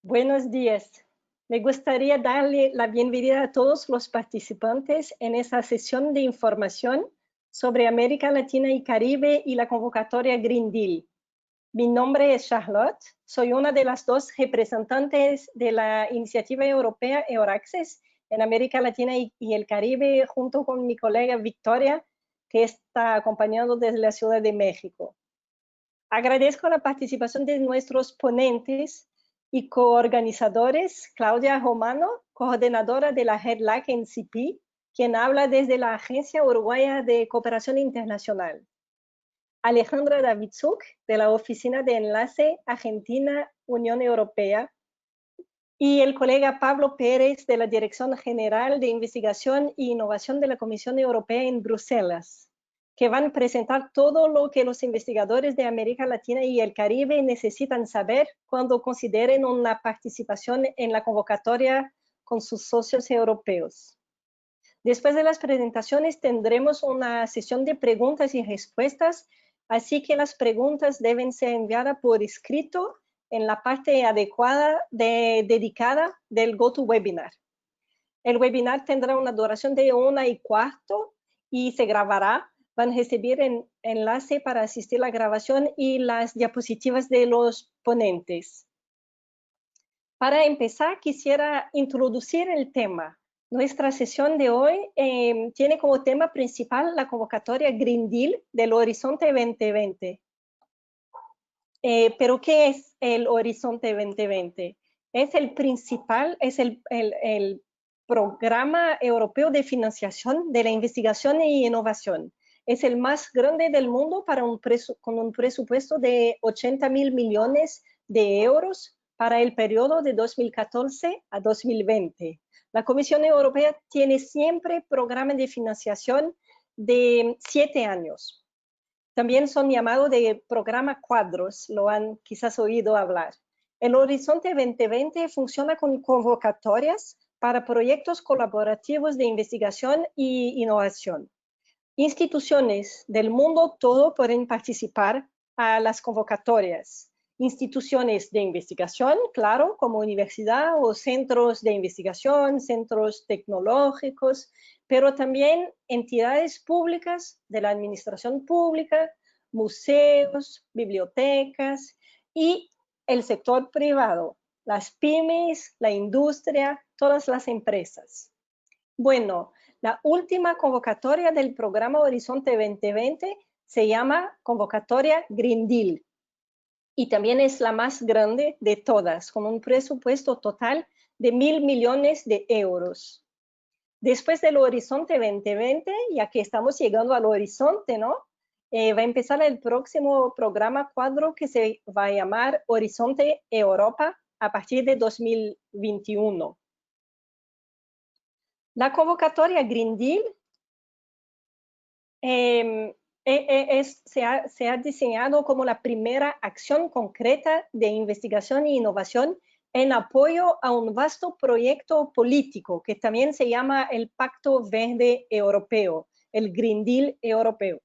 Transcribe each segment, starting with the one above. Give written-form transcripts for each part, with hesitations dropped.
Buenos días. Me gustaría darle la bienvenida a todos los participantes en esta sesión de información sobre América Latina y Caribe y la convocatoria Green Deal. Mi nombre es Charlotte, soy una de las dos representantes de la iniciativa europea EURACCESS en América Latina y el Caribe, junto con mi colega Victoria, que está acompañando desde la Ciudad de México. Agradezco la participación de nuestros ponentes y coorganizadores, Claudia Romano, coordinadora de la HEDLAC en CIPI, quien habla desde la Agencia Uruguaya de Cooperación Internacional. Alejandra Davidsuk, de la Oficina de Enlace Argentina-Unión Europea, y el colega Pablo Pérez, de la Dirección General de Investigación e Innovación de la Comisión Europea en Bruselas, que van a presentar todo lo que los investigadores de América Latina y el Caribe necesitan saber cuando consideren una participación en la convocatoria con sus socios europeos. Después de las presentaciones tendremos una sesión de preguntas y respuestas, así que las preguntas deben ser enviadas por escrito en la parte adecuada dedicada del GoToWebinar. El webinar tendrá una duración de 1:15 y se grabará. Van a recibir enlace para asistir a la grabación y las diapositivas de los ponentes. Para empezar, quisiera introducir el tema. Nuestra sesión de hoy tiene como tema principal la convocatoria Green Deal del Horizonte 2020. Pero, ¿qué es el Horizonte 2020? Es el principal, es el programa europeo de financiación de la investigación e innovación. Es el más grande del mundo con un presupuesto de 80.000 millones de euros para el periodo de 2014 a 2020. La Comisión Europea tiene siempre programas de financiación de 7 años. También son llamados de programa cuadros, lo han quizás oído hablar. El Horizonte 2020 funciona con convocatorias para proyectos colaborativos de investigación e innovación. Instituciones del mundo todo pueden participar a las convocatorias. Instituciones de investigación, claro, como universidad o centros de investigación, centros tecnológicos, pero también entidades públicas de la administración pública, museos, bibliotecas y el sector privado, las pymes, la industria, todas las empresas. Bueno, la última convocatoria del programa Horizonte 2020 se llama convocatoria Green Deal y también es la más grande de todas, con un presupuesto total de 1.000 millones de euros. Después del Horizonte 2020, ya que estamos llegando al horizonte, ¿no? Va a empezar el próximo programa cuadro que se va a llamar Horizonte Europa a partir de 2021. La convocatoria Green Deal se ha diseñado como la primera acción concreta de investigación e innovación en apoyo a un vasto proyecto político que también se llama el Pacto Verde Europeo, el Green Deal Europeo.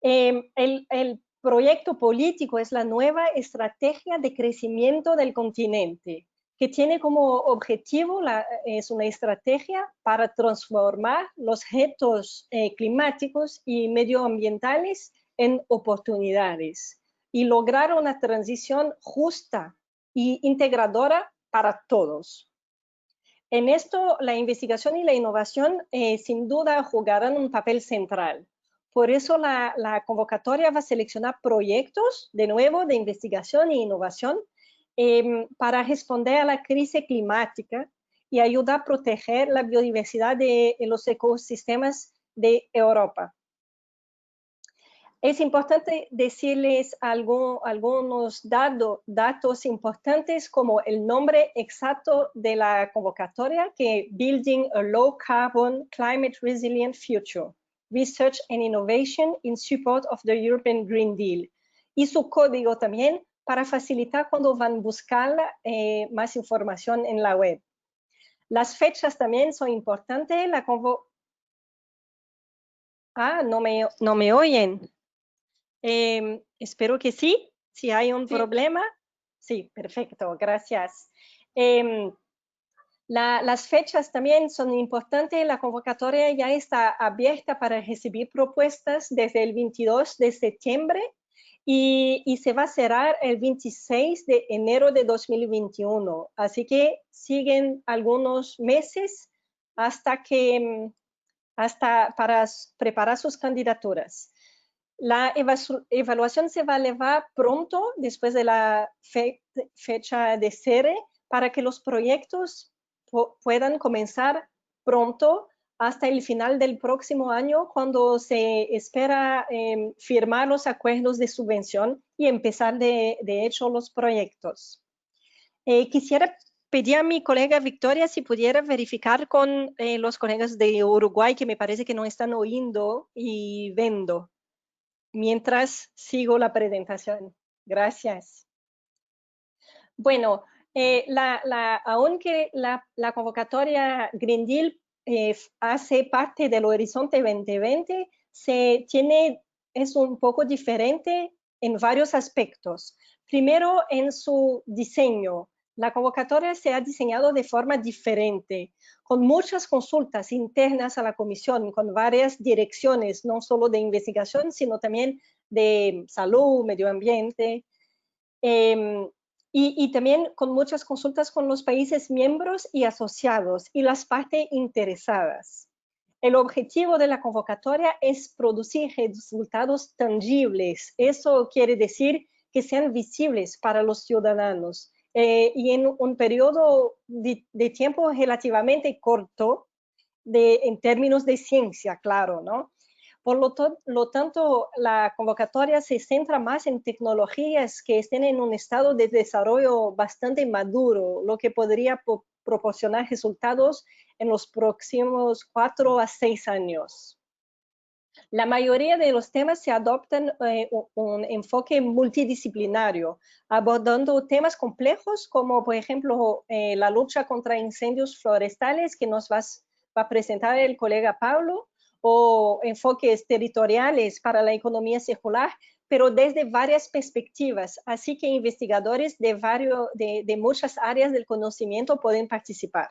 El proyecto político es la nueva estrategia de crecimiento del continente, que tiene como objetivo, es una estrategia para transformar los retos climáticos y medioambientales en oportunidades y lograr una transición justa e integradora para todos. En esto, la investigación y la innovación sin duda jugarán un papel central. Por eso la convocatoria va a seleccionar proyectos, de nuevo, de investigación e innovación para responder a la crisis climática y ayudar a proteger la biodiversidad de los ecosistemas de Europa. Es importante decirles algunos datos importantes, como el nombre exacto de la convocatoria, que Building a Low Carbon Climate Resilient Future, Research and Innovation in Support of the European Green Deal. Y su código también para facilitar cuando van a buscar más información en la web. Las fechas también son importantes. No me oyen. Espero que sí. Si hay un problema, Sí, perfecto, gracias. Las fechas también son importantes. La convocatoria ya está abierta para recibir propuestas desde el 22 de septiembre y se va a cerrar el 26 de enero de 2021. Así que siguen algunos meses hasta para preparar sus candidaturas. La evaluación se va a llevar pronto, después de la fecha de cierre, para que los proyectos puedan comenzar pronto hasta el final del próximo año, cuando se espera firmar los acuerdos de subvención y empezar de hecho los proyectos. Quisiera pedir a mi colega Victoria si pudiera verificar con los colegas de Uruguay, que me parece que no están oyendo y viendo, mientras sigo la presentación. Gracias. Bueno, aunque la convocatoria Green Deal hace parte del Horizonte 2020, es un poco diferente en varios aspectos. Primero, en su diseño. La convocatoria se ha diseñado de forma diferente, con muchas consultas internas a la comisión, con varias direcciones, no solo de investigación, sino también de salud, medio ambiente, y también con muchas consultas con los países miembros y asociados y las partes interesadas. El objetivo de la convocatoria es producir resultados tangibles. Eso quiere decir que sean visibles para los ciudadanos y en un periodo de tiempo relativamente corto, en términos de ciencia, claro, ¿no? Por lo tanto, la convocatoria se centra más en tecnologías que estén en un estado de desarrollo bastante maduro, lo que podría proporcionar resultados en los próximos 4 a 6 años. La mayoría de los temas se adoptan un enfoque multidisciplinario, abordando temas complejos como, por ejemplo, la lucha contra incendios forestales, que nos va a presentar el colega Pablo, o enfoques territoriales para la economía circular, pero desde varias perspectivas. Así que investigadores de muchas áreas del conocimiento pueden participar.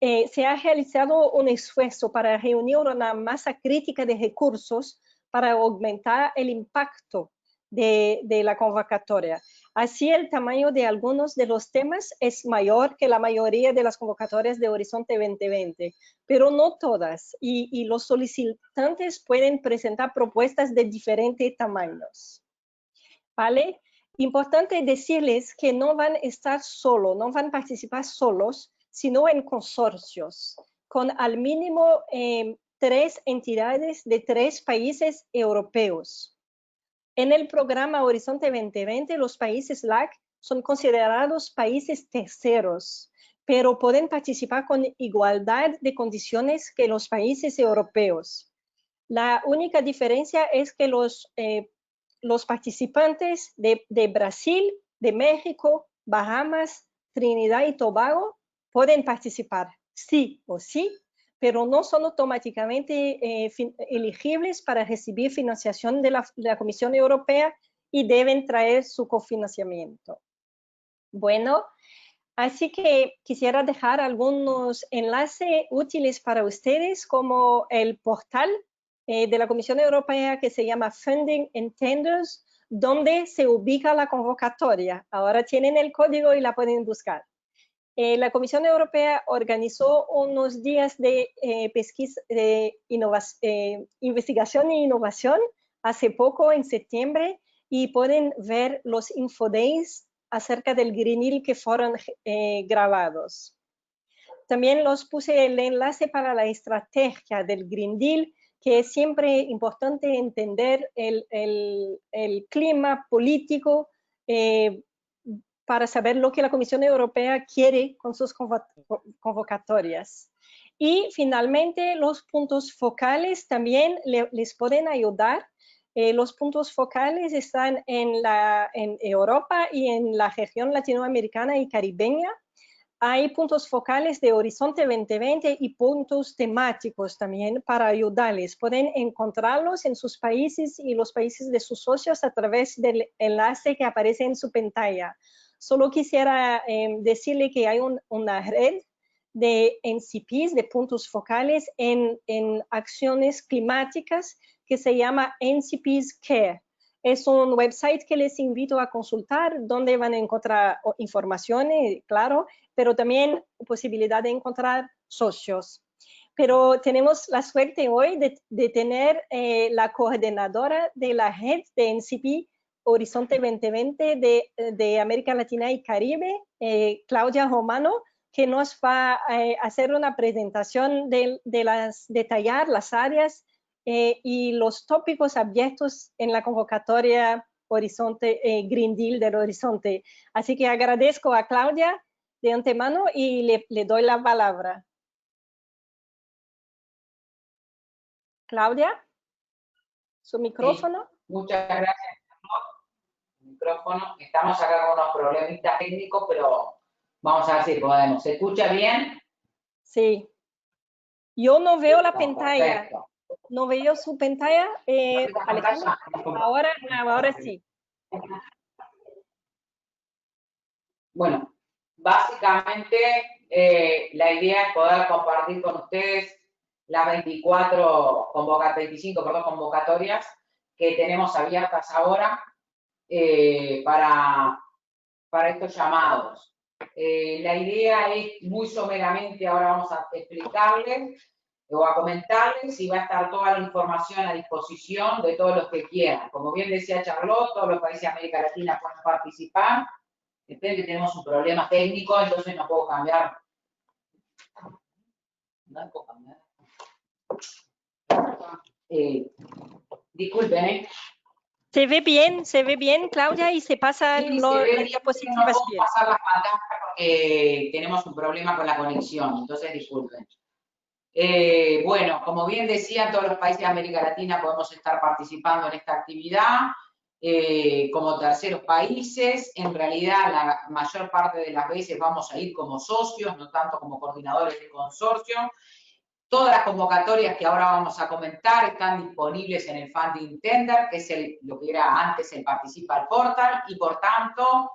Se ha realizado un esfuerzo para reunir una masa crítica de recursos para aumentar el impacto de la convocatoria. Así, el tamaño de algunos de los temas es mayor que la mayoría de las convocatorias de Horizonte 2020, pero no todas, y los solicitantes pueden presentar propuestas de diferentes tamaños. ¿Vale? Importante decirles que no van a estar solos, no van a participar solos, sino en consorcios, con al mínimo 3 entidades de 3 países europeos. En el programa Horizonte 2020, los países LAC son considerados países terceros, pero pueden participar con igualdad de condiciones que los países europeos. La única diferencia es que los participantes de Brasil, de México, Bahamas, Trinidad y Tobago pueden participar, sí o sí, pero no son automáticamente elegibles para recibir financiación de la Comisión Europea y deben traer su cofinanciamiento. Bueno, así que quisiera dejar algunos enlaces útiles para ustedes, como el portal de la Comisión Europea que se llama Funding and Tenders, donde se ubica la convocatoria. Ahora tienen el código y la pueden buscar. La Comisión Europea organizó unos días de pesquisa, investigación e innovación hace poco, en septiembre, y pueden ver los infodays acerca del Green Deal que fueron grabados. También los puse el enlace para la estrategia del Green Deal, que es siempre importante entender el clima político para saber lo que la Comisión Europea quiere con sus convocatorias. Y finalmente, los puntos focales también les pueden ayudar. Los puntos focales están en Europa y en la región latinoamericana y caribeña. Hay puntos focales de Horizonte 2020 y puntos temáticos también para ayudarles. Pueden encontrarlos en sus países y los países de sus socios a través del enlace que aparece en su pantalla. Solo quisiera decirle que hay una red de NCPs, de puntos focales en acciones climáticas que se llama NCPs Care. Es un website que les invito a consultar, donde van a encontrar informaciones, claro, pero también posibilidad de encontrar socios. Pero tenemos la suerte hoy de tener la coordinadora de la red de NCP Horizonte 2020 de América Latina y Caribe, Claudia Romano, que nos va a hacer una presentación de detallar las áreas y los tópicos abiertos en la convocatoria Horizonte, Green Deal del Horizonte. Así que agradezco a Claudia de antemano y le doy la palabra. Claudia, su micrófono. Sí, muchas gracias. Micrófono. Estamos acá con unos problemitas técnicos, pero vamos a ver si podemos. ¿Se escucha bien? Sí. Yo no veo la pantalla. Perfecto. No veo su pantalla. Alejandro, ahora sí. Bueno, básicamente la idea es poder compartir con ustedes las 25 convocatorias que tenemos abiertas ahora para estos llamados. La idea es muy someramente, ahora vamos a explicarles o a comentarles, y va a estar toda la información a disposición de todos los que quieran. Como bien decía Charlotte, todos los países de América Latina pueden participar. Espero que tenemos un problema técnico, entonces no puedo cambiar. No puedo cambiar. Disculpen, Se ve bien, Claudia, y se pasan sí, las diapositivas no puedo bien. pasar las pantallas porque tenemos un problema con la conexión, entonces disculpen. Bueno, como bien decía, todos los países de América Latina podemos estar participando en esta actividad como terceros países. En realidad, la mayor parte de las veces vamos a ir como socios, no tanto como coordinadores de consorcio. Todas las convocatorias que ahora vamos a comentar están disponibles en el Funding Tender, que es lo que era antes el Participar Portal, y por tanto,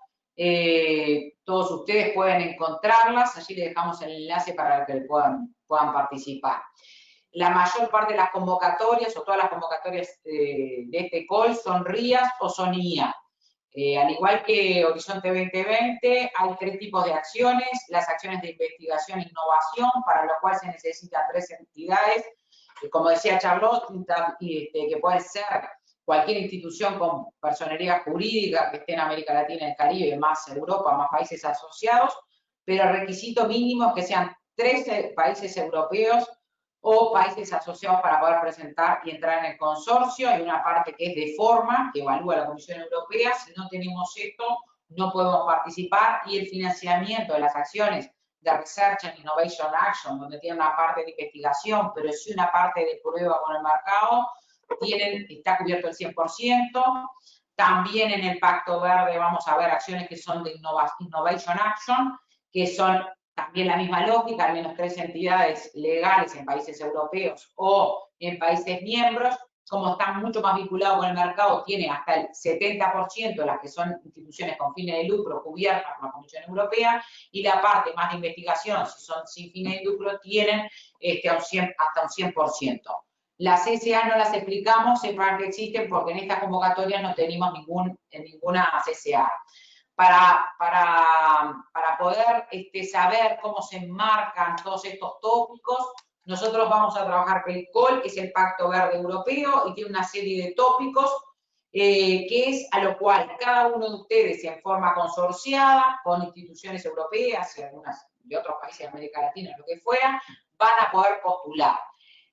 todos ustedes pueden encontrarlas. Allí les dejamos el enlace para que puedan participar. La mayor parte de las convocatorias, o todas las convocatorias de este call, son RIAs o son IA. Al igual que Horizonte 2020, hay 3 tipos de acciones: las acciones de investigación e innovación, para lo cual se necesitan 3 entidades, como decía Charlotte, que puede ser cualquier institución con personería jurídica que esté en América Latina y el Caribe, más Europa, más países asociados, pero el requisito mínimo es que sean 13 países europeos o países asociados para poder presentar y entrar en el consorcio. Hay una parte que es de forma, que evalúa la Comisión Europea. Si no tenemos esto, no podemos participar, y el financiamiento de las acciones de Research and Innovation Action, donde tiene una parte de investigación, pero sí una parte de prueba con el mercado, está cubierto el 100%. También en el Pacto Verde vamos a ver acciones que son de Innovation Action, que son también la misma lógica, al menos 3 entidades legales en países europeos o en países miembros. Como están mucho más vinculados con el mercado, tiene hasta el 70% de las que son instituciones con fines de lucro cubiertas por la Comisión Europea, y la parte más de investigación, si son sin fines de lucro, tienen hasta un 100%. Las CSA no las explicamos, sepan que existen, porque en estas convocatorias no tenemos ninguna CSA. Para poder saber cómo se enmarcan todos estos tópicos, nosotros vamos a trabajar con el COL, que es el Pacto Verde Europeo, y tiene una serie de tópicos, que es a lo cual cada uno de ustedes, en forma consorciada, con instituciones europeas y algunas de otros países de América Latina, lo que fuera, van a poder postular.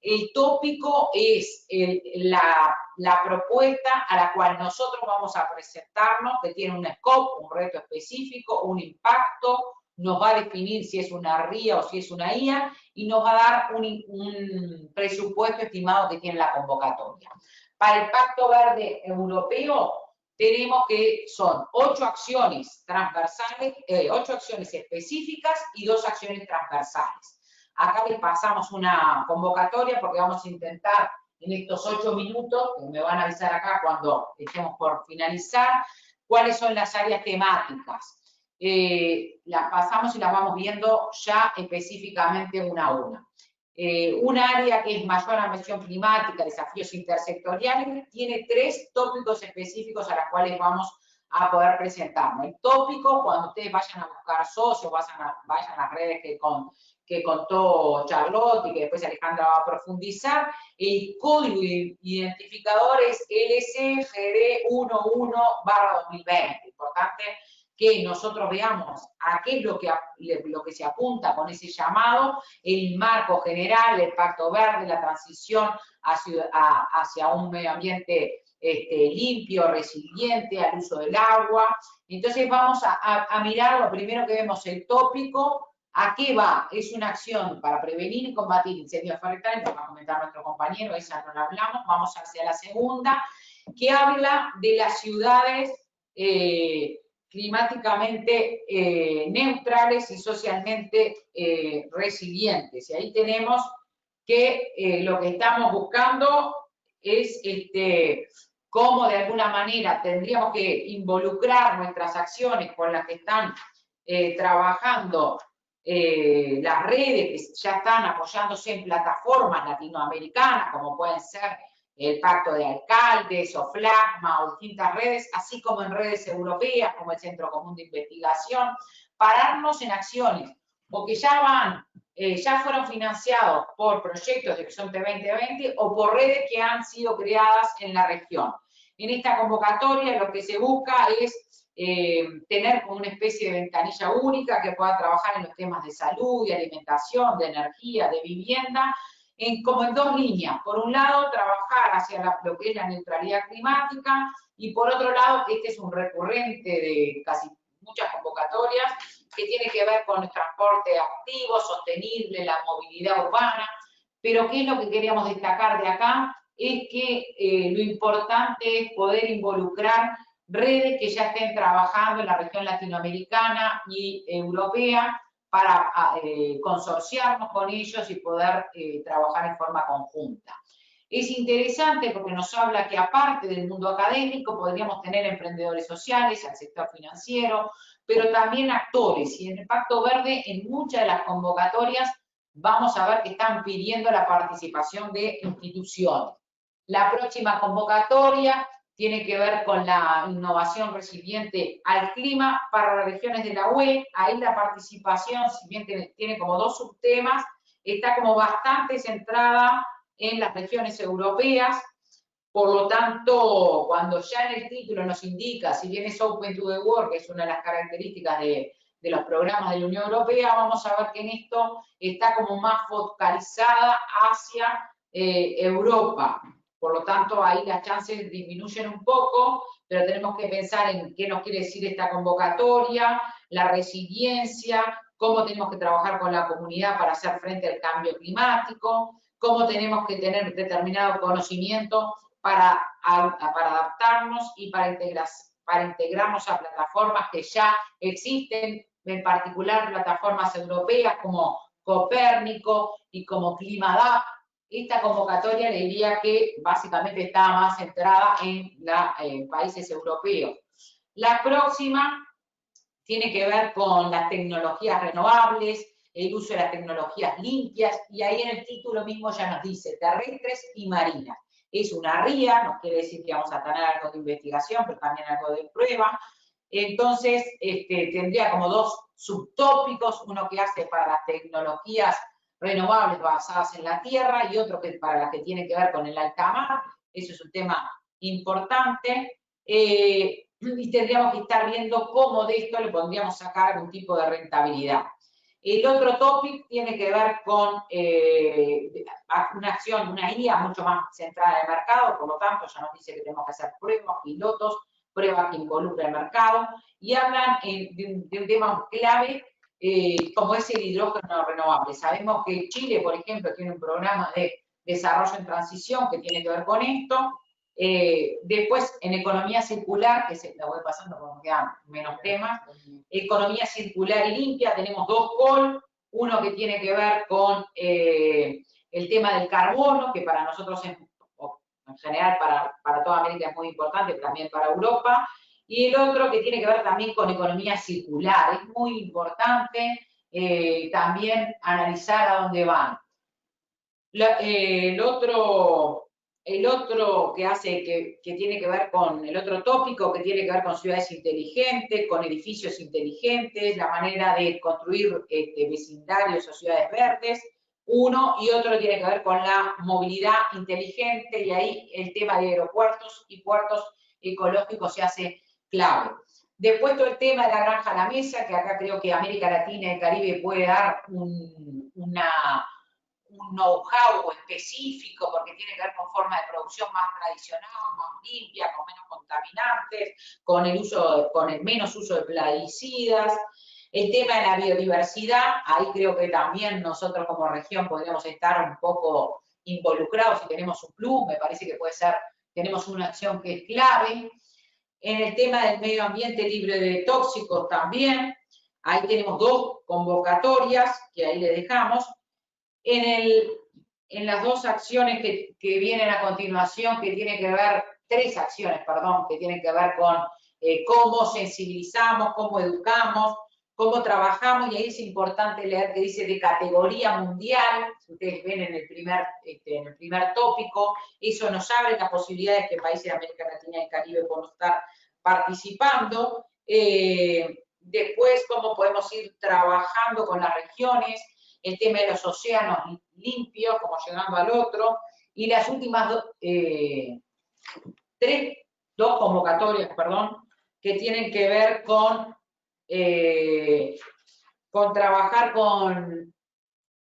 El tópico es la propuesta a la cual nosotros vamos a presentarnos, que tiene un scope, un reto específico, un impacto, nos va a definir si es una RIA o si es una IA, y nos va a dar un presupuesto estimado que tiene la convocatoria. Para el Pacto Verde Europeo tenemos que son 8 acciones transversales, 8 acciones específicas y 2 acciones transversales. Acá les pasamos una convocatoria porque vamos a intentar en estos 8 minutos, que me van a avisar acá cuando estemos por finalizar, cuáles son las áreas temáticas. las pasamos y las vamos viendo ya específicamente una a una. Un área que es mayor ambición climática, desafíos intersectoriales, tiene 3 tópicos específicos a los cuales vamos a poder presentarnos. El tópico, cuando ustedes vayan a buscar socios, vayan a las redes que contó Charlotte y que después Alejandra va a profundizar, el código identificador es LSGD11/2020. Importante que nosotros veamos a qué es lo que se apunta con ese llamado, el marco general, el Pacto Verde, la transición hacia un medio ambiente limpio, resiliente, al uso del agua. Entonces vamos a mirar, lo primero que vemos, el tópico, ¿a qué va? Es una acción para prevenir y combatir incendios forestales, lo va a comentar nuestro compañero, esa no la hablamos. Vamos hacia la segunda, que habla de las ciudades climáticamente neutrales y socialmente resilientes. Y ahí tenemos que lo que estamos buscando es cómo de alguna manera tendríamos que involucrar nuestras acciones con las que están trabajando las redes que ya están apoyándose en plataformas latinoamericanas, como pueden ser el Pacto de Alcaldes o FLACMA o distintas redes, así como en redes europeas, como el Centro Común de Investigación, pararnos en acciones, porque ya fueron financiados por proyectos de Horizonte 2020 o por redes que han sido creadas en la región. En esta convocatoria lo que se busca es tener como una especie de ventanilla única que pueda trabajar en los temas de salud, de alimentación, de energía, de vivienda, como en 2 líneas. Por un lado, trabajar hacia lo que es la neutralidad climática, y por otro lado, este es un recurrente de casi muchas convocatorias, que tiene que ver con el transporte activo, sostenible, la movilidad urbana. Pero ¿qué es lo que queríamos destacar de acá? Es que lo importante es poder involucrar redes que ya estén trabajando en la región latinoamericana y europea para consorciarnos con ellos y poder trabajar en forma conjunta. Es interesante porque nos habla que aparte del mundo académico podríamos tener emprendedores sociales, al sector financiero, pero también actores. Y en el Pacto Verde, en muchas de las convocatorias, vamos a ver que están pidiendo la participación de instituciones. La próxima convocatoria tiene que ver con la innovación resiliente al clima para las regiones de la UE. Ahí la participación, si bien tiene como 2 subtemas, está como bastante centrada en las regiones europeas. Por lo tanto, cuando ya en el título nos indica, si bien es Open to the World, que es una de las características de los programas de la Unión Europea, vamos a ver que en esto está como más focalizada hacia Europa. Por lo tanto, ahí las chances disminuyen un poco, pero tenemos que pensar en qué nos quiere decir esta convocatoria, la resiliencia, cómo tenemos que trabajar con la comunidad para hacer frente al cambio climático, cómo tenemos que tener determinado conocimiento para adaptarnos y para integrarnos a plataformas que ya existen, en particular plataformas europeas como Copérnico y como ClimaDAP. Esta convocatoria le diría que básicamente está más centrada en países europeos. La próxima tiene que ver con las tecnologías renovables, el uso de las tecnologías limpias, y ahí en el título mismo ya nos dice terrestres y marinas. Es una RIA, no quiere decir que vamos a tener algo de investigación, pero también algo de prueba. Entonces, tendría como 2 subtópicos, uno que hace para las tecnologías renovables basadas en la tierra y otro que para las que tiene que ver con el alta mar. Eso es un tema importante. Y tendríamos que estar viendo cómo de esto le podríamos sacar algún tipo de rentabilidad. El otro topic tiene que ver con una acción, una IA mucho más centrada en el mercado, por lo tanto ya nos dice que tenemos que hacer pruebas, pilotos, pruebas que involucren el mercado, y hablan de un tema clave como es el hidrógeno renovable. Sabemos que Chile, por ejemplo, tiene un programa de desarrollo en transición que tiene que ver con esto. Después, en economía circular, que la voy pasando porque me quedan menos temas, economía circular y limpia, tenemos 2 calls, uno que tiene que ver con el tema del carbono, que para nosotros en general para toda América es muy importante, pero también para Europa, y el otro que tiene que ver también con economía circular. Es muy importante también analizar a dónde van. El otro que tiene que ver con, el otro tópico que tiene que ver con ciudades inteligentes, con edificios inteligentes, la manera de construir vecindarios o ciudades verdes, uno, y otro tiene que ver con la movilidad inteligente, y ahí el tema de aeropuertos y puertos ecológicos se hace clave. Después todo el tema de la granja a la mesa, que acá creo que América Latina y el Caribe puede dar un know-how específico, porque tiene que ver con forma de producción más tradicional, más limpia, con menos contaminantes, con el menos uso de plaguicidas. El tema de la biodiversidad, ahí creo que también nosotros como región podríamos estar un poco involucrados si tenemos un plus, me parece que puede ser, tenemos una acción que es clave. En el tema del medio ambiente libre de tóxicos también, ahí tenemos 2 convocatorias que ahí le dejamos. En las 2 acciones que vienen a continuación, que tienen que ver, 3 acciones, perdón, que tienen que ver con cómo sensibilizamos, cómo educamos, cómo trabajamos, y ahí es importante leer que dice de categoría mundial, si ustedes ven en el primer tópico, eso nos abre las posibilidades que países de América Latina y Caribe podemos estar participando. Después, cómo podemos ir trabajando con las regiones, el tema de los océanos limpios, como llegando al otro, y las últimas 2 convocatorias, perdón, que tienen que ver con trabajar con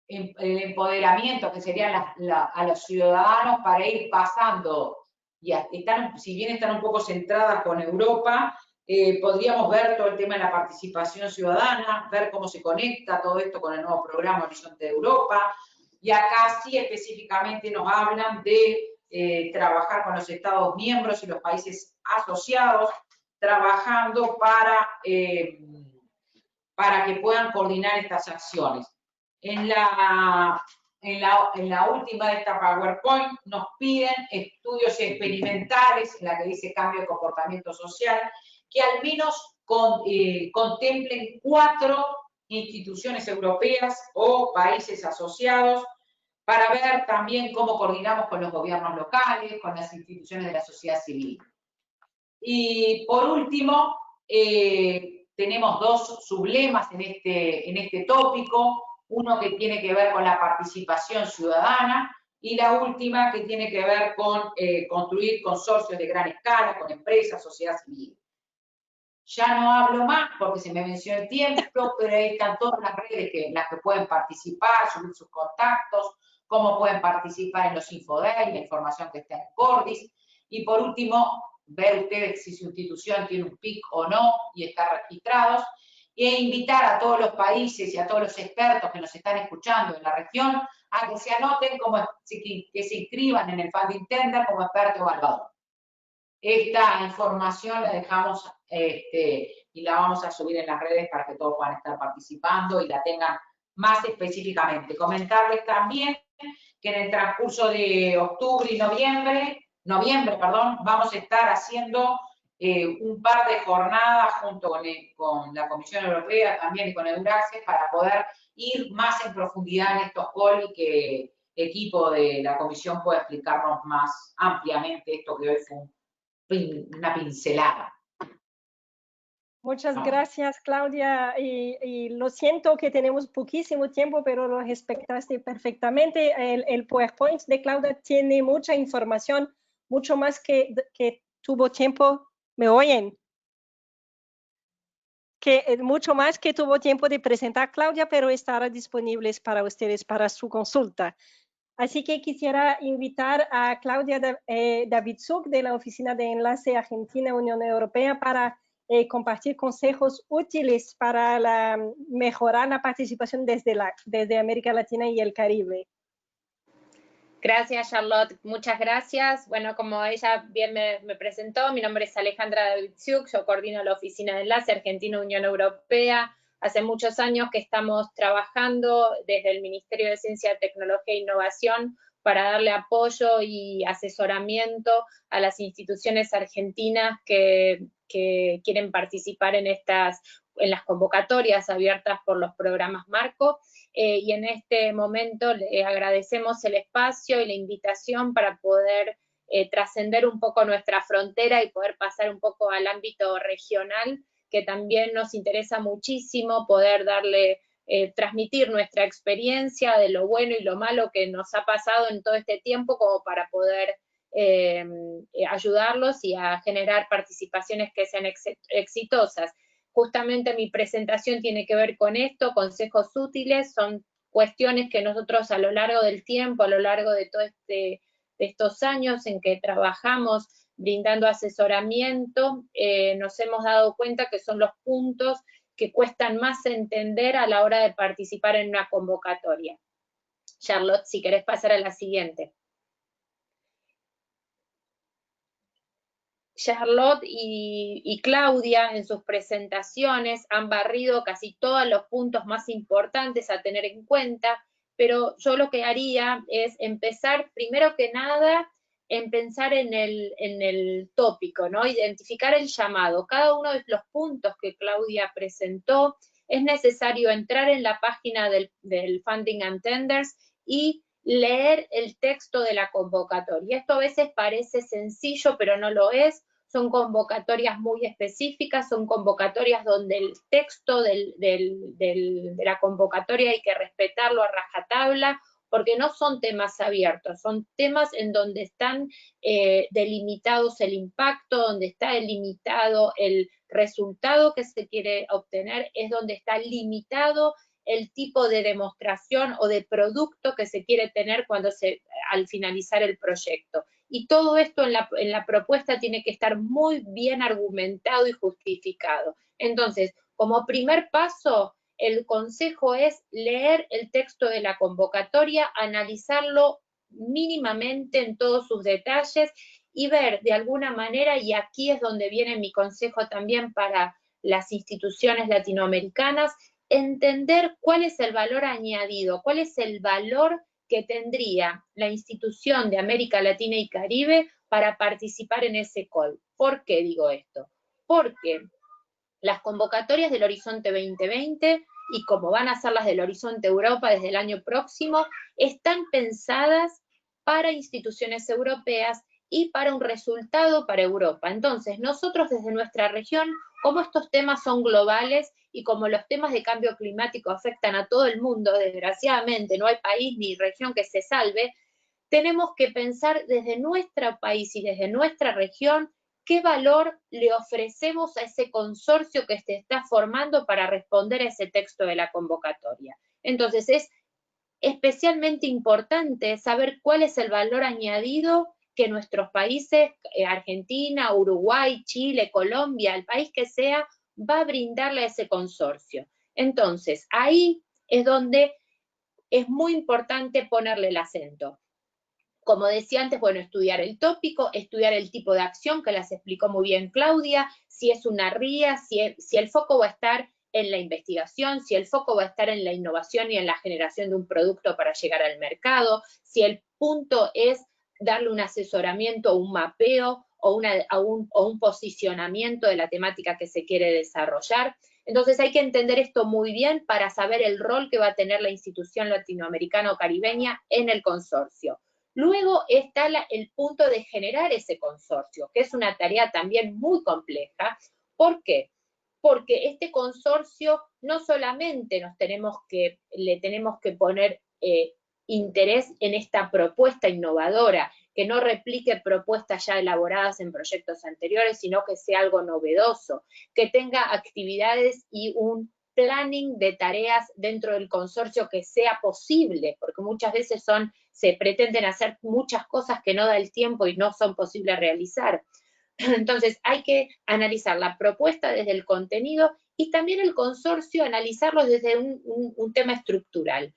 el empoderamiento, que serían a los ciudadanos para ir pasando, y si bien están un poco centradas con Europa, podríamos ver todo el tema de la participación ciudadana, ver cómo se conecta todo esto con el nuevo programa Horizonte de Europa, y acá sí específicamente nos hablan de trabajar con los Estados miembros y los países asociados, trabajando para que puedan coordinar estas acciones. En la última de esta PowerPoint nos piden estudios experimentales, en la que dice cambio de comportamiento social, que al menos contemplen 4 instituciones europeas o países asociados, para ver también cómo coordinamos con los gobiernos locales, con las instituciones de la sociedad civil. Y por último, tenemos 2 sublemas en este tópico, uno que tiene que ver con la participación ciudadana y la última que tiene que ver con construir consorcios de gran escala con empresas, sociedad civil. Ya no hablo más porque se me venció el tiempo, pero ahí están todas las redes en las que pueden participar, subir sus contactos, cómo pueden participar en los Infodays, la información que está en Cordis. Y por último, ver ustedes si su institución tiene un PIC o no y está registrados, e invitar a todos los países y a todos los expertos que nos están escuchando en la región a que se anoten, que se inscriban en el Funding Tender como experto evaluador. Esta información la dejamos y la vamos a subir en las redes para que todos puedan estar participando y la tengan más específicamente. Comentarles también que en el transcurso de octubre y noviembre, vamos a estar haciendo un par de jornadas junto con la Comisión Europea también y con el EURACE para poder ir más en profundidad en estos calls y que el equipo de la Comisión pueda explicarnos más ampliamente esto que hoy fue una pincelada. Muchas gracias, Claudia. Y lo siento que tenemos poquísimo tiempo, pero lo respetaste perfectamente. El PowerPoint de Claudia tiene mucha información, mucho más que tuvo tiempo. ¿Me oyen? Mucho más que tuvo tiempo de presentar Claudia, pero estará disponibles para ustedes para su consulta. Así que quisiera invitar a Claudia Davidsuk de la Oficina de Enlace Argentina-Unión Europea para compartir consejos útiles para mejorar la participación desde América Latina y el Caribe. Gracias, Charlotte. Muchas gracias. Bueno, como ella bien me presentó, mi nombre es Alejandra Davidsuk, yo coordino la Oficina de Enlace Argentina-Unión Europea. Hace muchos años que estamos trabajando desde el Ministerio de Ciencia, Tecnología e Innovación para darle apoyo y asesoramiento a las instituciones argentinas que quieren participar en las convocatorias abiertas por los programas Marco, y en este momento le agradecemos el espacio y la invitación para poder trascender un poco nuestra frontera y poder pasar un poco al ámbito regional, que también nos interesa muchísimo poder transmitir nuestra experiencia de lo bueno y lo malo que nos ha pasado en todo este tiempo, como para poder ayudarlos y a generar participaciones que sean exitosas. Justamente mi presentación tiene que ver con esto, consejos útiles, son cuestiones que nosotros a lo largo del tiempo, a lo largo de de estos años en que trabajamos brindando asesoramiento, nos hemos dado cuenta que son los puntos que cuestan más entender a la hora de participar en una convocatoria. Charlotte, si querés pasar a la siguiente. Charlotte y Claudia en sus presentaciones han barrido casi todos los puntos más importantes a tener en cuenta, pero yo lo que haría es empezar, primero que nada, en pensar en el tópico, ¿no? Identificar el llamado. Cada uno de los puntos que Claudia presentó, es necesario entrar en la página del Funding and Tenders y leer el texto de la convocatoria. Esto a veces parece sencillo, pero no lo es. Son convocatorias muy específicas, son convocatorias donde el texto de la convocatoria hay que respetarlo a rajatabla, porque no son temas abiertos, son temas en donde están delimitados el impacto, donde está delimitado el resultado que se quiere obtener, es donde está limitado el tipo de demostración o de producto que se quiere tener al finalizar el proyecto. Y todo esto en la propuesta tiene que estar muy bien argumentado y justificado. Entonces, como primer paso, el consejo es leer el texto de la convocatoria, analizarlo mínimamente en todos sus detalles y ver de alguna manera, y aquí es donde viene mi consejo también para las instituciones latinoamericanas, entender cuál es el valor añadido, cuál es el valor que tendría la institución de América Latina y Caribe para participar en ese call. ¿Por qué digo esto? Porque las convocatorias del Horizonte 2020, y como van a ser las del Horizonte Europa desde el año próximo, están pensadas para instituciones europeas y para un resultado para Europa. Entonces, nosotros desde nuestra región, como estos temas son globales y como los temas de cambio climático afectan a todo el mundo, desgraciadamente no hay país ni región que se salve, tenemos que pensar desde nuestro país y desde nuestra región qué valor le ofrecemos a ese consorcio que se está formando para responder a ese texto de la convocatoria. Entonces, es especialmente importante saber cuál es el valor añadido que nuestros países, Argentina, Uruguay, Chile, Colombia, el país que sea, va a brindarle a ese consorcio. Entonces, ahí es donde es muy importante ponerle el acento. Como decía antes, bueno, estudiar el tópico, estudiar el tipo de acción, que las explicó muy bien Claudia, si es una RIA, si el foco va a estar en la investigación, si el foco va a estar en la innovación y en la generación de un producto para llegar al mercado, si el punto es darle un asesoramiento, un mapeo o un posicionamiento de la temática que se quiere desarrollar. Entonces hay que entender esto muy bien para saber el rol que va a tener la institución latinoamericana o caribeña en el consorcio. Luego está el punto de generar ese consorcio, que es una tarea también muy compleja. ¿Por qué? Porque este consorcio no solamente le tenemos que poner interés en esta propuesta innovadora, que no replique propuestas ya elaboradas en proyectos anteriores, sino que sea algo novedoso, que tenga actividades y un planning de tareas dentro del consorcio que sea posible, porque muchas veces se pretenden hacer muchas cosas que no da el tiempo y no son posibles realizar. Entonces hay que analizar la propuesta desde el contenido y también el consorcio analizarlo desde un tema estructural.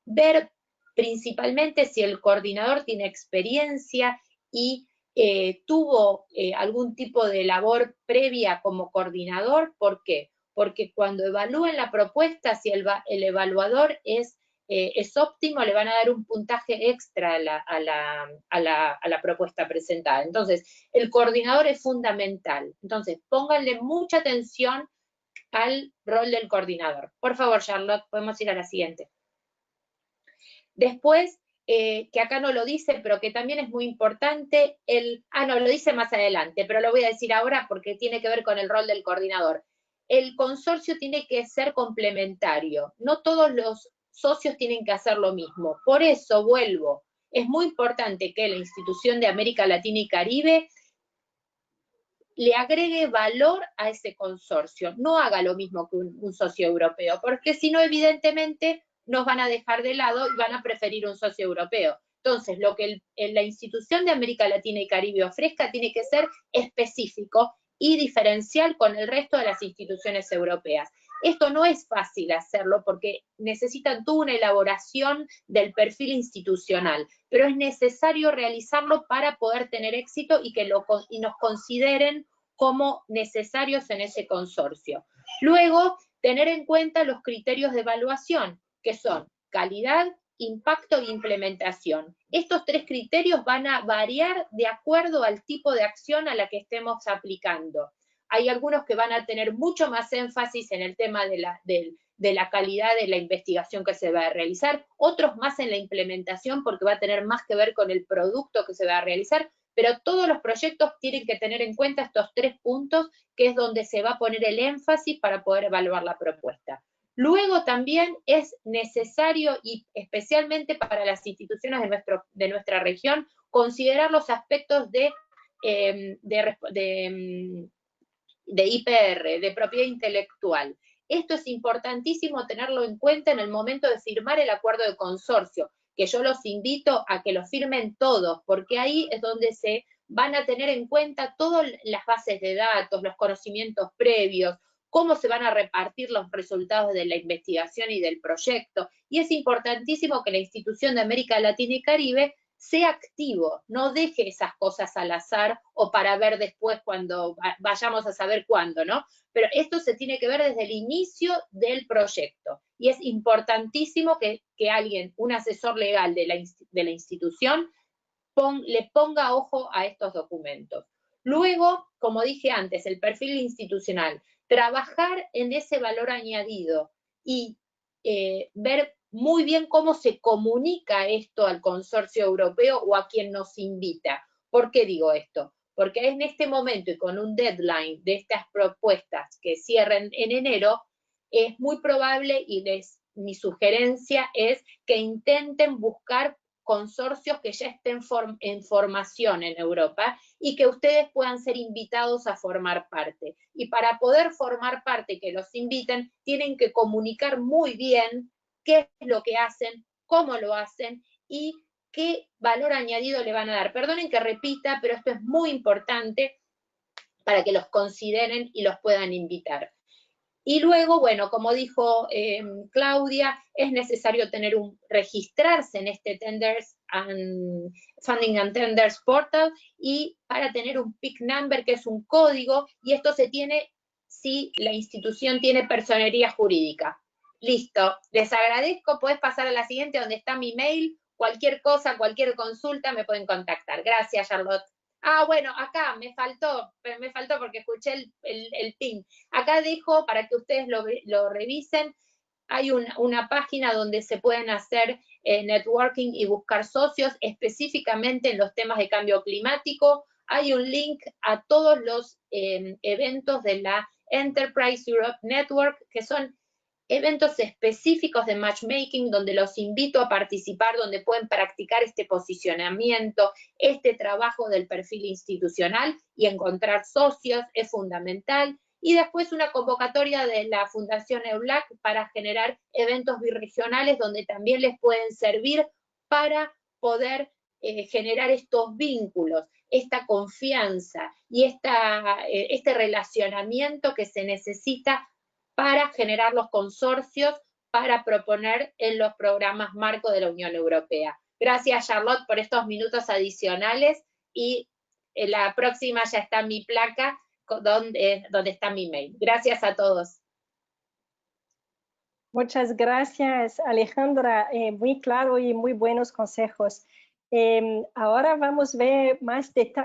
Ver principalmente si el coordinador tiene experiencia y tuvo algún tipo de labor previa como coordinador. ¿Por qué? Porque cuando evalúen la propuesta, si el evaluador es es óptimo, le van a dar un puntaje extra a la propuesta presentada. Entonces, el coordinador es fundamental. Entonces, pónganle mucha atención al rol del coordinador. Por favor, Charlotte, podemos ir a la siguiente. Después, que acá no lo dice, pero que también es muy importante, no, lo dice más adelante, pero lo voy a decir ahora porque tiene que ver con el rol del coordinador. El consorcio tiene que ser complementario, no todos los socios tienen que hacer lo mismo. Por eso, vuelvo, es muy importante que la institución de América Latina y Caribe le agregue valor a ese consorcio, no haga lo mismo que un socio europeo, porque si no, evidentemente, nos van a dejar de lado y van a preferir un socio europeo. Entonces, lo que la institución de América Latina y Caribe ofrezca tiene que ser específico y diferencial con el resto de las instituciones europeas. Esto no es fácil hacerlo porque necesitan toda una elaboración del perfil institucional, pero es necesario realizarlo para poder tener éxito y que nos consideren como necesarios en ese consorcio. Luego, tener en cuenta los criterios de evaluación, que son calidad, impacto e implementación. Estos tres criterios van a variar de acuerdo al tipo de acción a la que estemos aplicando. Hay algunos que van a tener mucho más énfasis en el tema de la calidad de la investigación que se va a realizar, otros más en la implementación porque va a tener más que ver con el producto que se va a realizar, pero todos los proyectos tienen que tener en cuenta estos tres puntos, que es donde se va a poner el énfasis para poder evaluar la propuesta. Luego también es necesario, y especialmente para las instituciones de nuestra región, considerar los aspectos de IPR, de propiedad intelectual. Esto es importantísimo tenerlo en cuenta en el momento de firmar el acuerdo de consorcio, que yo los invito a que lo firmen todos, porque ahí es donde se van a tener en cuenta todas las bases de datos, los conocimientos previos, cómo se van a repartir los resultados de la investigación y del proyecto. Y es importantísimo que la institución de América Latina y Caribe sea activo, no deje esas cosas al azar o para ver después cuando vayamos a saber cuándo, ¿no? Pero esto se tiene que ver desde el inicio del proyecto. Y es importantísimo que alguien, un asesor legal de la institución, le ponga ojo a estos documentos. Luego, como dije antes, el perfil institucional, trabajar en ese valor añadido y ver muy bien cómo se comunica esto al consorcio europeo o a quien nos invita. ¿Por qué digo esto? Porque en este momento y con un deadline de estas propuestas que cierren en enero, es muy probable y mi sugerencia es que intenten buscar consorcios que ya estén en formación en Europa y que ustedes puedan ser invitados a formar parte. Y para poder formar parte, que los inviten, tienen que comunicar muy bien qué es lo que hacen, cómo lo hacen y qué valor añadido le van a dar. Perdonen que repita, pero esto es muy importante para que los consideren y los puedan invitar. Y luego, bueno, como dijo Claudia, es necesario registrarse en este Funding and Tenders Portal y para tener un PIC number, que es un código, y esto se tiene si la institución tiene personería jurídica. Listo, les agradezco, puedes pasar a la siguiente donde está mi mail, cualquier cosa, cualquier consulta me pueden contactar. Gracias, Charlotte. Ah, bueno, acá me faltó porque escuché el ping. Acá dejo para que ustedes lo revisen. Hay una página donde se pueden hacer networking y buscar socios específicamente en los temas de cambio climático. Hay un link a todos los eventos de la Enterprise Europe Network, que son eventos específicos de matchmaking donde los invito a participar, donde pueden practicar este posicionamiento, este trabajo del perfil institucional y encontrar socios es fundamental. Y después una convocatoria de la Fundación EULAC para generar eventos birregionales donde también les pueden servir para poder generar estos vínculos, esta confianza y este relacionamiento que se necesita para generar los consorcios, para proponer en los programas marco de la Unión Europea. Gracias, Charlotte, por estos minutos adicionales y en la próxima ya está mi placa donde está mi mail. Gracias a todos. Muchas gracias, Alejandra. Muy claro y muy buenos consejos. Ahora vamos a ver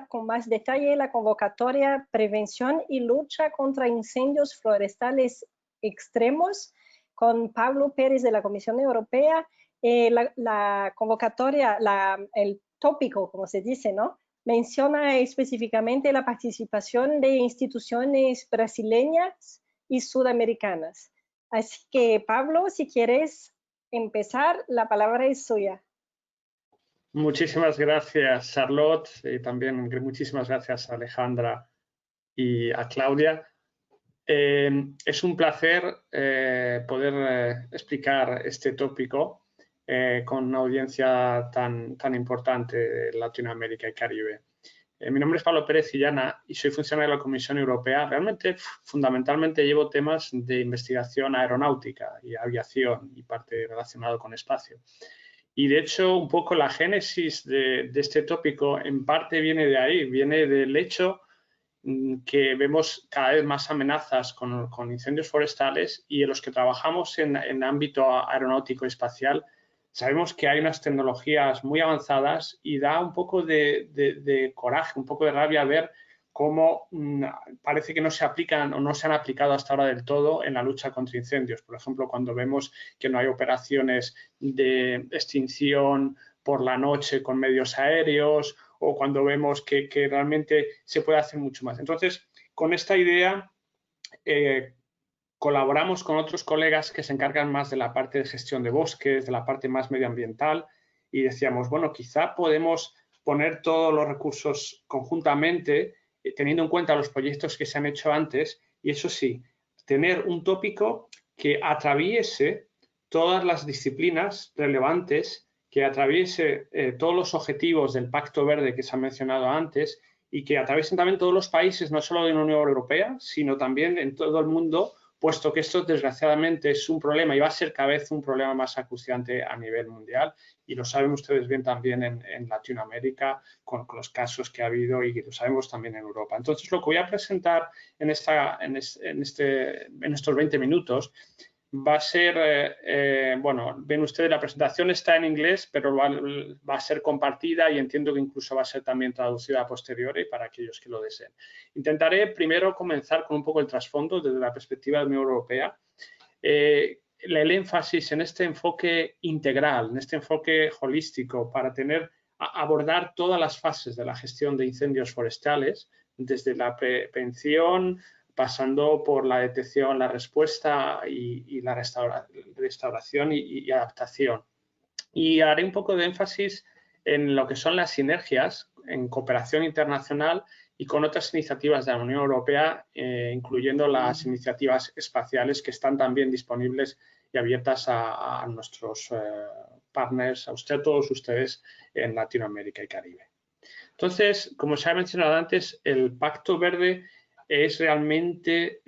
con más detalle la convocatoria Prevención y Lucha contra Incendios Forestales Extremos con Pablo Pérez de la Comisión Europea. La convocatoria, el tópico, como se dice, ¿no? Menciona específicamente la participación de instituciones brasileñas y sudamericanas. Así que, Pablo, si quieres empezar, la palabra es suya. Muchísimas gracias, Charlotte, y también muchísimas gracias a Alejandra y a Claudia. Es un placer poder explicar este tópico con una audiencia tan importante de Latinoamérica y Caribe. Mi nombre es Pablo Pérez Illana y soy funcionario de la Comisión Europea. Realmente, fundamentalmente, llevo temas de investigación aeronáutica y aviación y parte relacionado con espacio. Y, de hecho, un poco la génesis de este tópico en parte viene de ahí, viene del hecho que vemos cada vez más amenazas con incendios forestales y en los que trabajamos en ámbito aeronáutico y espacial. Sabemos que hay unas tecnologías muy avanzadas y da un poco de coraje, un poco de rabia ver cómo parece que no se aplican o no se han aplicado hasta ahora del todo en la lucha contra incendios. Por ejemplo, cuando vemos que no hay operaciones de extinción por la noche con medios aéreos o cuando vemos que realmente se puede hacer mucho más. Entonces, con esta idea colaboramos con otros colegas que se encargan más de la parte de gestión de bosques, de la parte más medioambiental, y decíamos, bueno, quizá podemos poner todos los recursos conjuntamente, teniendo en cuenta los proyectos que se han hecho antes, y eso sí, tener un tópico que atraviese todas las disciplinas relevantes, que atraviese todos los objetivos del Pacto Verde que se han mencionado antes y que atraviesen también todos los países, no solo de la Unión Europea, sino también en todo el mundo, puesto que esto desgraciadamente es un problema y va a ser cada vez un problema más acuciante a nivel mundial, y lo saben ustedes bien también en Latinoamérica con los casos que ha habido y lo sabemos también en Europa. Entonces, lo que voy a presentar en estos 20 minutos va a ser, bueno, ven ustedes, la presentación está en inglés, pero va a ser compartida y entiendo que incluso va a ser también traducida a posteriori para aquellos que lo deseen. Intentaré primero comenzar con un poco el trasfondo desde la perspectiva de la Unión Europea. El énfasis en este enfoque integral, en este enfoque holístico para abordar todas las fases de la gestión de incendios forestales, desde la prevención, pasando por la detección, la respuesta y la restauración y adaptación. Y haré un poco de énfasis en lo que son las sinergias en cooperación internacional y con otras iniciativas de la Unión Europea, incluyendo las iniciativas espaciales que están también disponibles y abiertas a nuestros partners, a todos ustedes en Latinoamérica y Caribe. Entonces, como se ha mencionado antes, el Pacto Verde es realmente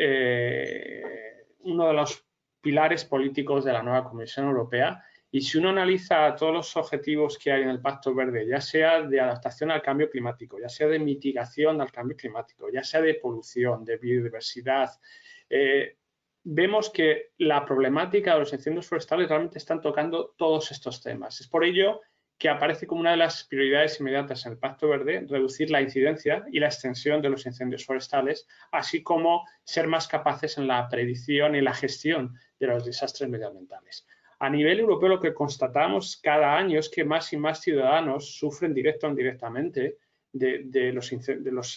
uno de los pilares políticos de la nueva Comisión Europea, y si uno analiza todos los objetivos que hay en el Pacto Verde, ya sea de adaptación al cambio climático, ya sea de mitigación al cambio climático, ya sea de polución, de biodiversidad, vemos que la problemática de los incendios forestales realmente están tocando todos estos temas. Es por ello que aparece como una de las prioridades inmediatas en el Pacto Verde reducir la incidencia y la extensión de los incendios forestales, así como ser más capaces en la predicción y la gestión de los desastres medioambientales. A nivel europeo, lo que constatamos cada año es que más y más ciudadanos sufren directa o indirectamente de los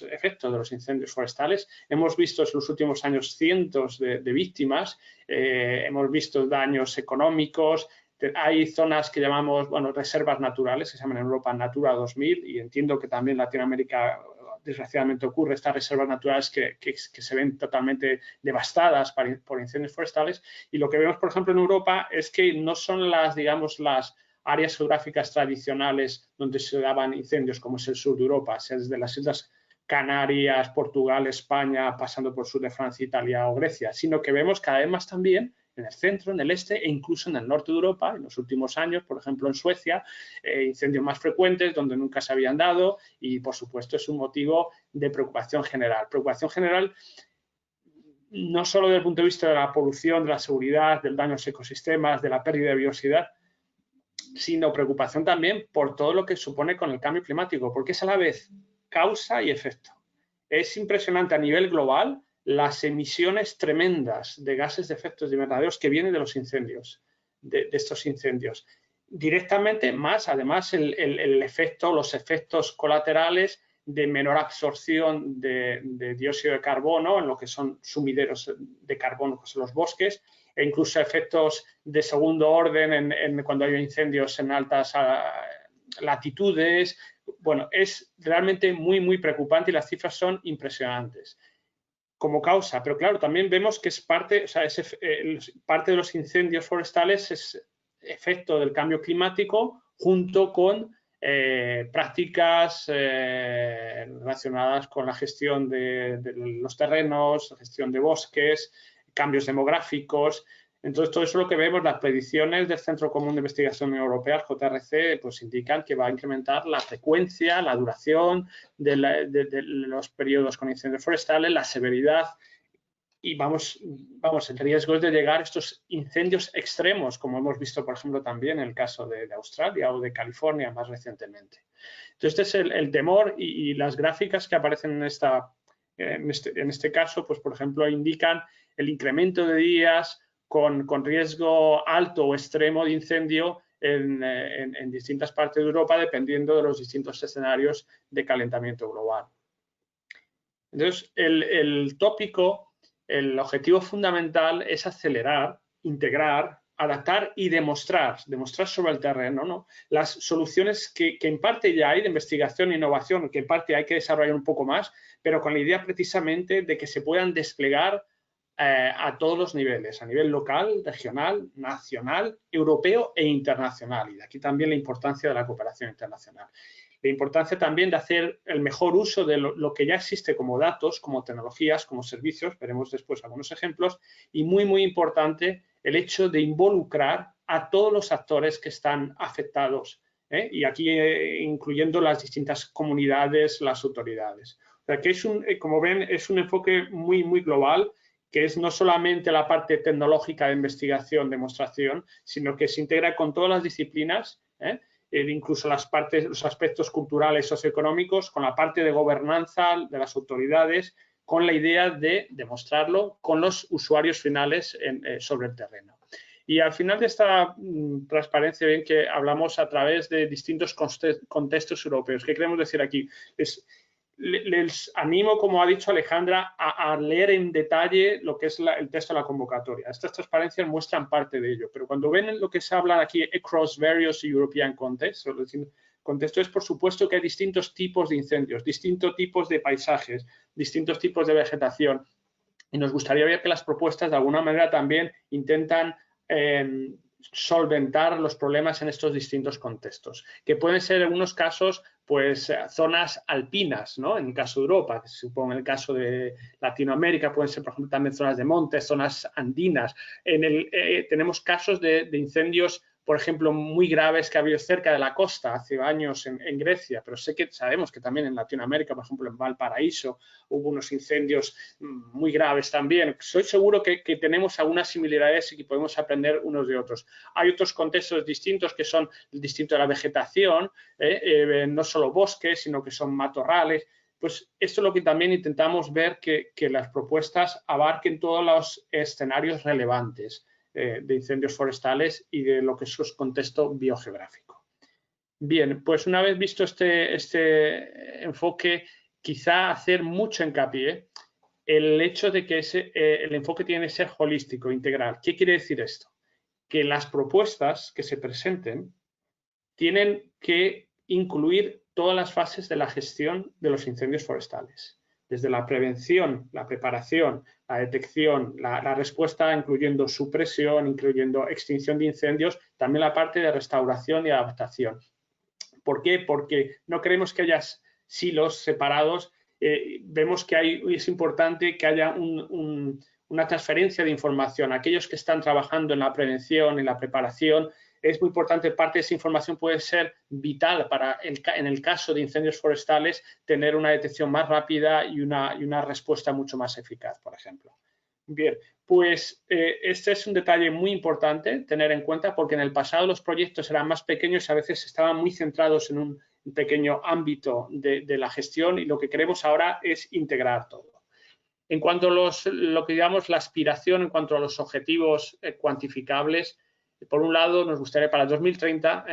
efectos de los incendios forestales. Hemos visto en los últimos años cientos de víctimas, hemos visto daños económicos. Hay zonas que llamamos, bueno, reservas naturales, que se llaman en Europa Natura 2000, y entiendo que también en Latinoamérica desgraciadamente ocurre, estas reservas naturales que se ven totalmente devastadas por incendios forestales. Y lo que vemos, por ejemplo, en Europa es que no son digamos, las áreas geográficas tradicionales donde se daban incendios, como es el sur de Europa, sea desde las Islas Canarias, Portugal, España, pasando por el sur de Francia, Italia o Grecia, sino que vemos cada vez más también en el centro, en el este e incluso en el norte de Europa, en los últimos años, por ejemplo en Suecia, incendios más frecuentes donde nunca se habían dado, y por supuesto es un motivo de preocupación general. Preocupación general no solo desde el punto de vista de la polución, de la seguridad, del daño a los ecosistemas, de la pérdida de biodiversidad, sino preocupación también por todo lo que supone con el cambio climático, porque es a la vez causa y efecto. Es impresionante a nivel global las emisiones tremendas de gases de efecto invernadero que vienen de los incendios, de estos incendios. Directamente más, además, el efecto, los efectos colaterales de menor absorción de dióxido de carbono en lo que son sumideros de carbono, que son los bosques, e incluso efectos de segundo orden cuando hay incendios en altas latitudes. Bueno, es realmente muy, muy preocupante y las cifras son impresionantes como causa, pero claro, también vemos que es parte, o sea, parte de los incendios forestales es efecto del cambio climático junto con prácticas relacionadas con la gestión de los terrenos, la gestión de bosques, cambios demográficos. Entonces, todo eso es lo que vemos, las predicciones del Centro Común de Investigación Europea, el JRC, pues indican que va a incrementar la frecuencia, la duración de los periodos con incendios forestales, la severidad y el riesgo es de llegar a estos incendios extremos, como hemos visto, por ejemplo, también en el caso de Australia o de California más recientemente. Entonces, este es el temor y las gráficas que aparecen en este caso, pues, por ejemplo, indican el incremento de días con riesgo alto o extremo de incendio en distintas partes de Europa, dependiendo de los distintos escenarios de calentamiento global. Entonces, el tópico, el objetivo fundamental es acelerar, integrar, adaptar y demostrar sobre el terreno, ¿no?, las soluciones que en parte ya hay de investigación e innovación, que en parte hay que desarrollar un poco más, pero con la idea precisamente de que se puedan desplegar a todos los niveles, a nivel local, regional, nacional, europeo e internacional. Y de aquí también la importancia de la cooperación internacional. La importancia también de hacer el mejor uso de lo que ya existe como datos, como tecnologías, como servicios, veremos después algunos ejemplos, y muy, muy importante el hecho de involucrar a todos los actores que están afectados, y aquí incluyendo las distintas comunidades, las autoridades. O sea que como ven, es un enfoque muy, muy global, que es no solamente la parte tecnológica de investigación, demostración, sino que se integra con todas las disciplinas, incluso los aspectos culturales, socioeconómicos, con la parte de gobernanza de las autoridades, con la idea de demostrarlo con los usuarios finales sobre el terreno. Y al final de esta transparencia, ven que hablamos a través de distintos contextos europeos. ¿Qué queremos decir aquí? Les animo, como ha dicho Alejandra, a leer en detalle lo que es el texto de la convocatoria. Estas transparencias muestran parte de ello, pero cuando ven lo que se habla aquí across various European contexts, contexto es por supuesto que hay distintos tipos de incendios, distintos tipos de paisajes, distintos tipos de vegetación, y nos gustaría ver que las propuestas de alguna manera también intentan solventar los problemas en estos distintos contextos, que pueden ser en algunos casos pues zonas alpinas, ¿no?, en el caso de Europa, que supongo en el caso de Latinoamérica pueden ser, por ejemplo, también zonas de montes, zonas andinas. Tenemos casos de incendios, por ejemplo, muy graves que ha habido cerca de la costa hace años en Grecia, pero sabemos que también en Latinoamérica, por ejemplo, en Valparaíso, hubo unos incendios muy graves también. Soy seguro que tenemos algunas similaridades y que podemos aprender unos de otros. Hay otros contextos distintos que son distintos de la vegetación, no solo bosques, sino que son matorrales. Pues esto es lo que también intentamos ver, que las propuestas abarquen todos los escenarios relevantes de incendios forestales y de lo que es su contexto biogeográfico. Bien, pues una vez visto este enfoque, quizá hacer mucho hincapié el hecho de que el enfoque tiene que ser holístico, integral. ¿Qué quiere decir esto? Que las propuestas que se presenten tienen que incluir todas las fases de la gestión de los incendios forestales, desde la prevención, la preparación, la detección, la respuesta, incluyendo supresión, incluyendo extinción de incendios, también la parte de restauración y adaptación. ¿Por qué? Porque no queremos que haya silos separados. Vemos que es importante que haya una transferencia de información. Aquellos que están trabajando en la prevención y la preparación, es muy importante, parte de esa información puede ser vital para, en el caso de incendios forestales, tener una detección más rápida y una respuesta mucho más eficaz, por ejemplo. Bien, pues este es un detalle muy importante tener en cuenta porque en el pasado los proyectos eran más pequeños y a veces estaban muy centrados en un pequeño ámbito de la gestión y lo que queremos ahora es integrar todo. En cuanto a lo que llamamos la aspiración, en cuanto a los objetivos cuantificables, por un lado nos gustaría para 2030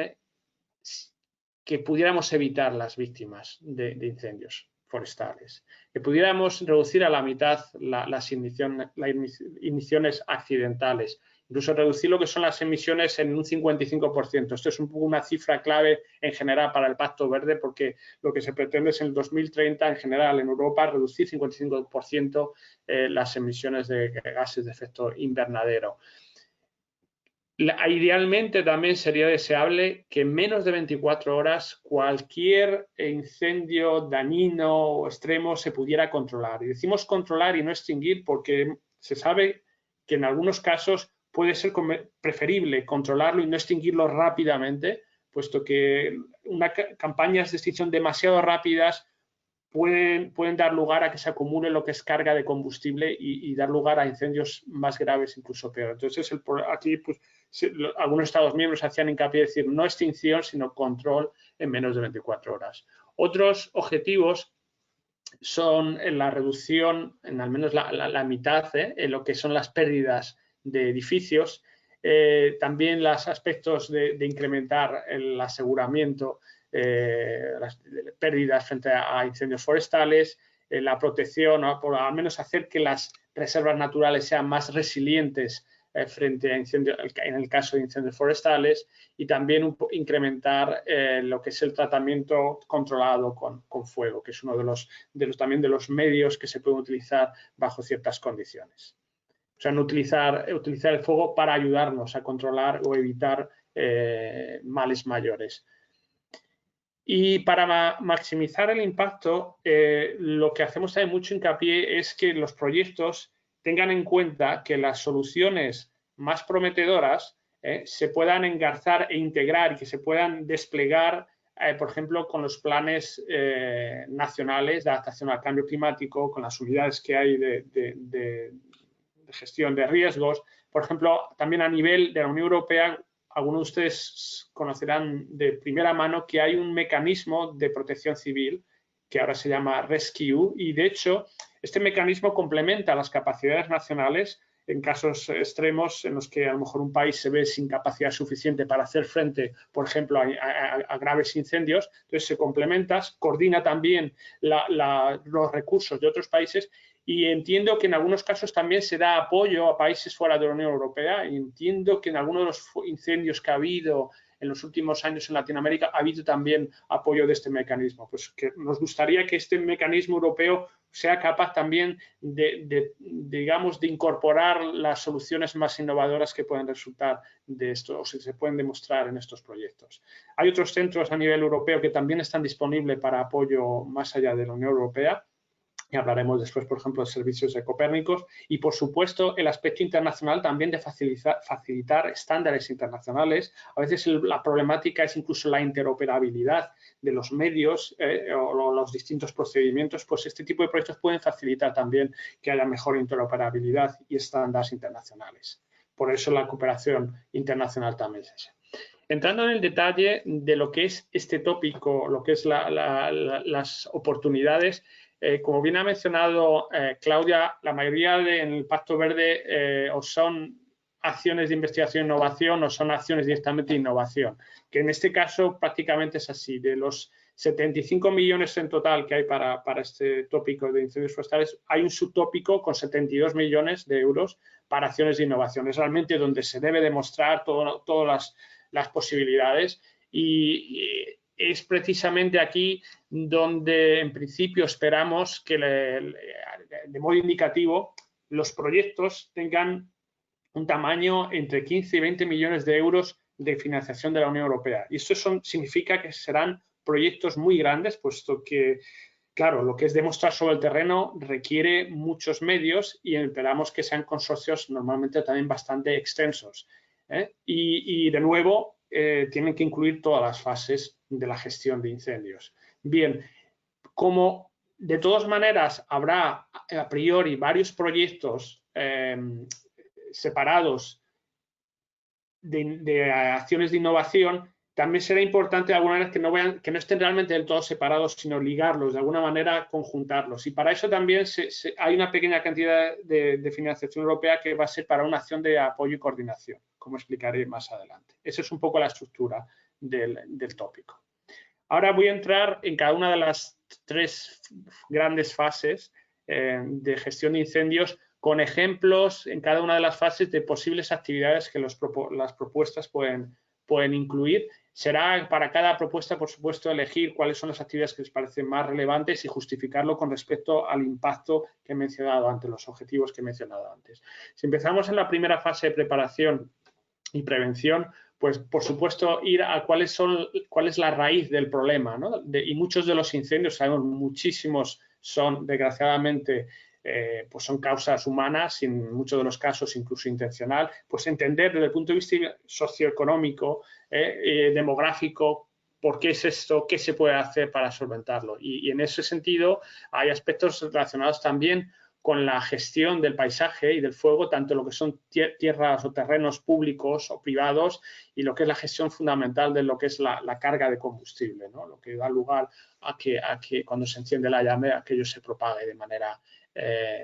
que pudiéramos evitar las víctimas de incendios forestales, que pudiéramos reducir a la mitad las emisiones accidentales, incluso reducir lo que son las emisiones en un 55%. Esto es un poco una cifra clave en general para el Pacto Verde porque lo que se pretende es en el 2030 en general en Europa reducir 55% las emisiones de gases de efecto invernadero. Idealmente también sería deseable que en menos de 24 horas cualquier incendio dañino o extremo se pudiera controlar. Y decimos controlar y no extinguir porque se sabe que en algunos casos puede ser preferible controlarlo y no extinguirlo rápidamente, puesto que campañas de extinción demasiado rápidas pueden dar lugar a que se acumule lo que es carga de combustible y dar lugar a incendios más graves, incluso peor. Entonces, aquí pues, algunos Estados miembros hacían hincapié en decir no extinción, sino control en menos de 24 horas. Otros objetivos son la reducción, en al menos la mitad, en lo que son las pérdidas de edificios, también los aspectos de incrementar el aseguramiento, las pérdidas frente a incendios forestales, la protección, ¿no? Por al menos hacer que las reservas naturales sean más resilientes frente a incendios, en el caso de incendios forestales, y también incrementar lo que es el tratamiento controlado con fuego, que es uno también de los medios que se pueden utilizar bajo ciertas condiciones. O sea, no utilizar el fuego para ayudarnos a controlar o evitar males mayores. Y para maximizar el impacto, lo que hacemos también mucho hincapié es que los proyectos tengan en cuenta que las soluciones más prometedoras se puedan engarzar e integrar y que se puedan desplegar, por ejemplo, con los planes nacionales de adaptación al cambio climático, con las unidades que hay de gestión de riesgos. Por ejemplo, también a nivel de la Unión Europea, algunos de ustedes conocerán de primera mano que hay un mecanismo de protección civil que ahora se llama Rescue y, de hecho, este mecanismo complementa las capacidades nacionales en casos extremos en los que a lo mejor un país se ve sin capacidad suficiente para hacer frente, por ejemplo, a graves incendios. Entonces, se complementa, coordina también los recursos de otros países. Y entiendo que en algunos casos también se da apoyo a países fuera de la Unión Europea. Y entiendo que en algunos de los incendios que ha habido en los últimos años en Latinoamérica ha habido también apoyo de este mecanismo. Pues que nos gustaría que este mecanismo europeo sea capaz también digamos, de incorporar las soluciones más innovadoras que pueden resultar de esto o se pueden demostrar en estos proyectos. Hay otros centros a nivel europeo que también están disponibles para apoyo más allá de la Unión Europea. Y hablaremos después, por ejemplo, de servicios de Copérnicos y, por supuesto, el aspecto internacional también de facilitar estándares internacionales. A veces la problemática es incluso la interoperabilidad de los medios o los distintos procedimientos. Pues este tipo de proyectos pueden facilitar también que haya mejor interoperabilidad y estándares internacionales. Por eso la cooperación internacional también es esa. Entrando en el detalle de lo que es este tópico, lo que es las oportunidades, como bien ha mencionado Claudia, la mayoría en el Pacto Verde o son acciones de investigación e innovación o son acciones directamente de innovación, que en este caso prácticamente es así. De los 75 millones en total que hay para este tópico de incendios forestales, hay un subtópico con 72 millones de euros para acciones de innovación. Es realmente donde se debe demostrar todas las posibilidades y es precisamente aquí donde en principio esperamos que de modo indicativo los proyectos tengan un tamaño entre 15 y 20 millones de euros de financiación de la Unión Europea. Y esto significa que serán proyectos muy grandes, puesto que, claro, lo que es demostrar sobre el terreno requiere muchos medios y esperamos que sean consorcios normalmente también bastante extensos. Y de nuevo, tienen que incluir todas las fases de la gestión de incendios. Bien, como de todas maneras habrá a priori varios proyectos separados de acciones de innovación, también será importante de alguna manera que no estén realmente del todo separados, sino ligarlos, de alguna manera conjuntarlos. Y para eso también hay una pequeña cantidad de financiación europea que va a ser para una acción de apoyo y coordinación, como explicaré más adelante. Esa es un poco la estructura del tópico. Ahora voy a entrar en cada una de las 3 grandes fases de gestión de incendios, con ejemplos en cada una de las fases de posibles actividades que las propuestas pueden incluir. Será para cada propuesta, por supuesto, elegir cuáles son las actividades que les parecen más relevantes y justificarlo con respecto al impacto que he mencionado antes, los objetivos que he mencionado antes. Si empezamos en la primera fase de preparación y prevención, pues por supuesto ir a cuál es la raíz del problema, ¿no? Y muchos de los incendios, sabemos, muchísimos son desgraciadamente pues son causas humanas, en muchos de los casos incluso intencional. Pues entender desde el punto de vista socioeconómico, demográfico, por qué es esto, qué se puede hacer para solventarlo. Y en ese sentido hay aspectos relacionados también con la gestión del paisaje y del fuego, tanto lo que son tierras o terrenos públicos o privados, y lo que es la gestión fundamental de lo que es la carga de combustible, ¿no? Lo que da lugar a que cuando se enciende la llama aquello se propague de manera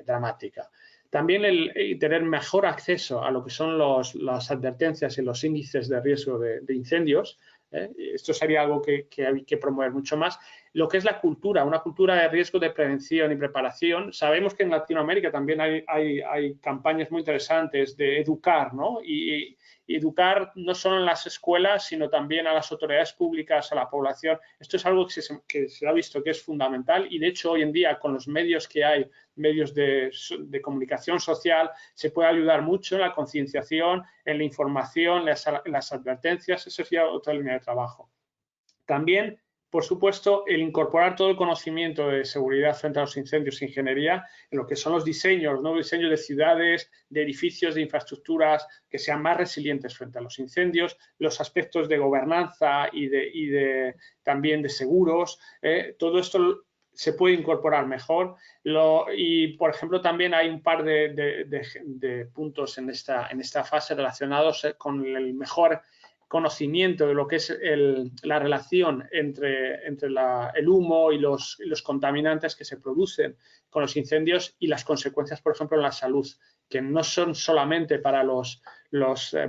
dramática. También el tener mejor acceso a lo que son las advertencias y los índices de riesgo de incendios. Esto sería algo que hay que promover mucho más. Lo que es la cultura, una cultura de riesgo de prevención y preparación. Sabemos que en Latinoamérica también hay campañas muy interesantes de educar, ¿no? Y educar no solo en las escuelas, sino también a las autoridades públicas, a la población. Esto es algo que se ha visto que es fundamental y, de hecho, hoy en día, con los medios que hay, medios de comunicación social, se puede ayudar mucho en la concienciación, en la información, en las advertencias. Eso sería otra línea de trabajo. También, por supuesto, el incorporar todo el conocimiento de seguridad frente a los incendios e ingeniería en lo que son los diseños, los nuevos diseños de ciudades, de edificios, de infraestructuras que sean más resilientes frente a los incendios, los aspectos de gobernanza y también de seguros. Todo esto se puede incorporar mejor y, por ejemplo, también hay un par de puntos en esta fase relacionados con el mejor conocimiento de lo que es la relación entre el humo y los contaminantes que se producen con los incendios y las consecuencias, por ejemplo, en la salud, que no son solamente para los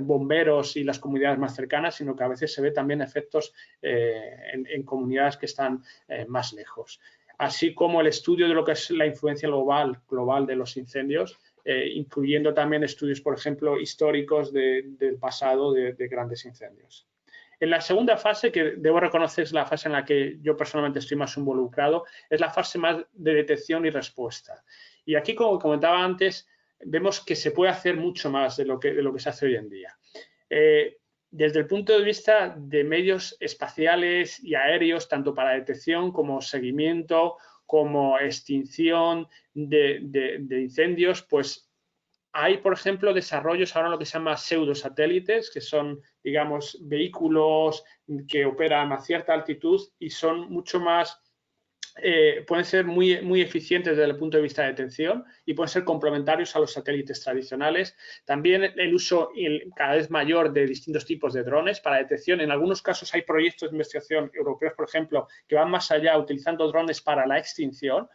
bomberos y las comunidades más cercanas, sino que a veces se ve también efectos en comunidades que están más lejos. Así como el estudio de lo que es la influencia global de los incendios, incluyendo también estudios, por ejemplo, históricos del pasado de grandes incendios. En la segunda fase, que debo reconocer es la fase en la que yo personalmente estoy más involucrado, es la fase más de detección y respuesta. Y aquí, como comentaba antes, vemos que se puede hacer mucho más de lo que se hace hoy en día. Desde el punto de vista de medios espaciales y aéreos, tanto para detección como seguimiento, como extinción de incendios, pues hay, por ejemplo, desarrollos ahora en lo que se llama pseudosatélites, que son, digamos, vehículos que operan a cierta altitud y son mucho más, pueden ser muy eficientes desde el punto de vista de detección y pueden ser complementarios a los satélites tradicionales. También el uso cada vez mayor de distintos tipos de drones para detección. En algunos casos hay proyectos de investigación europeos, por ejemplo, que van más allá utilizando drones para la extinción.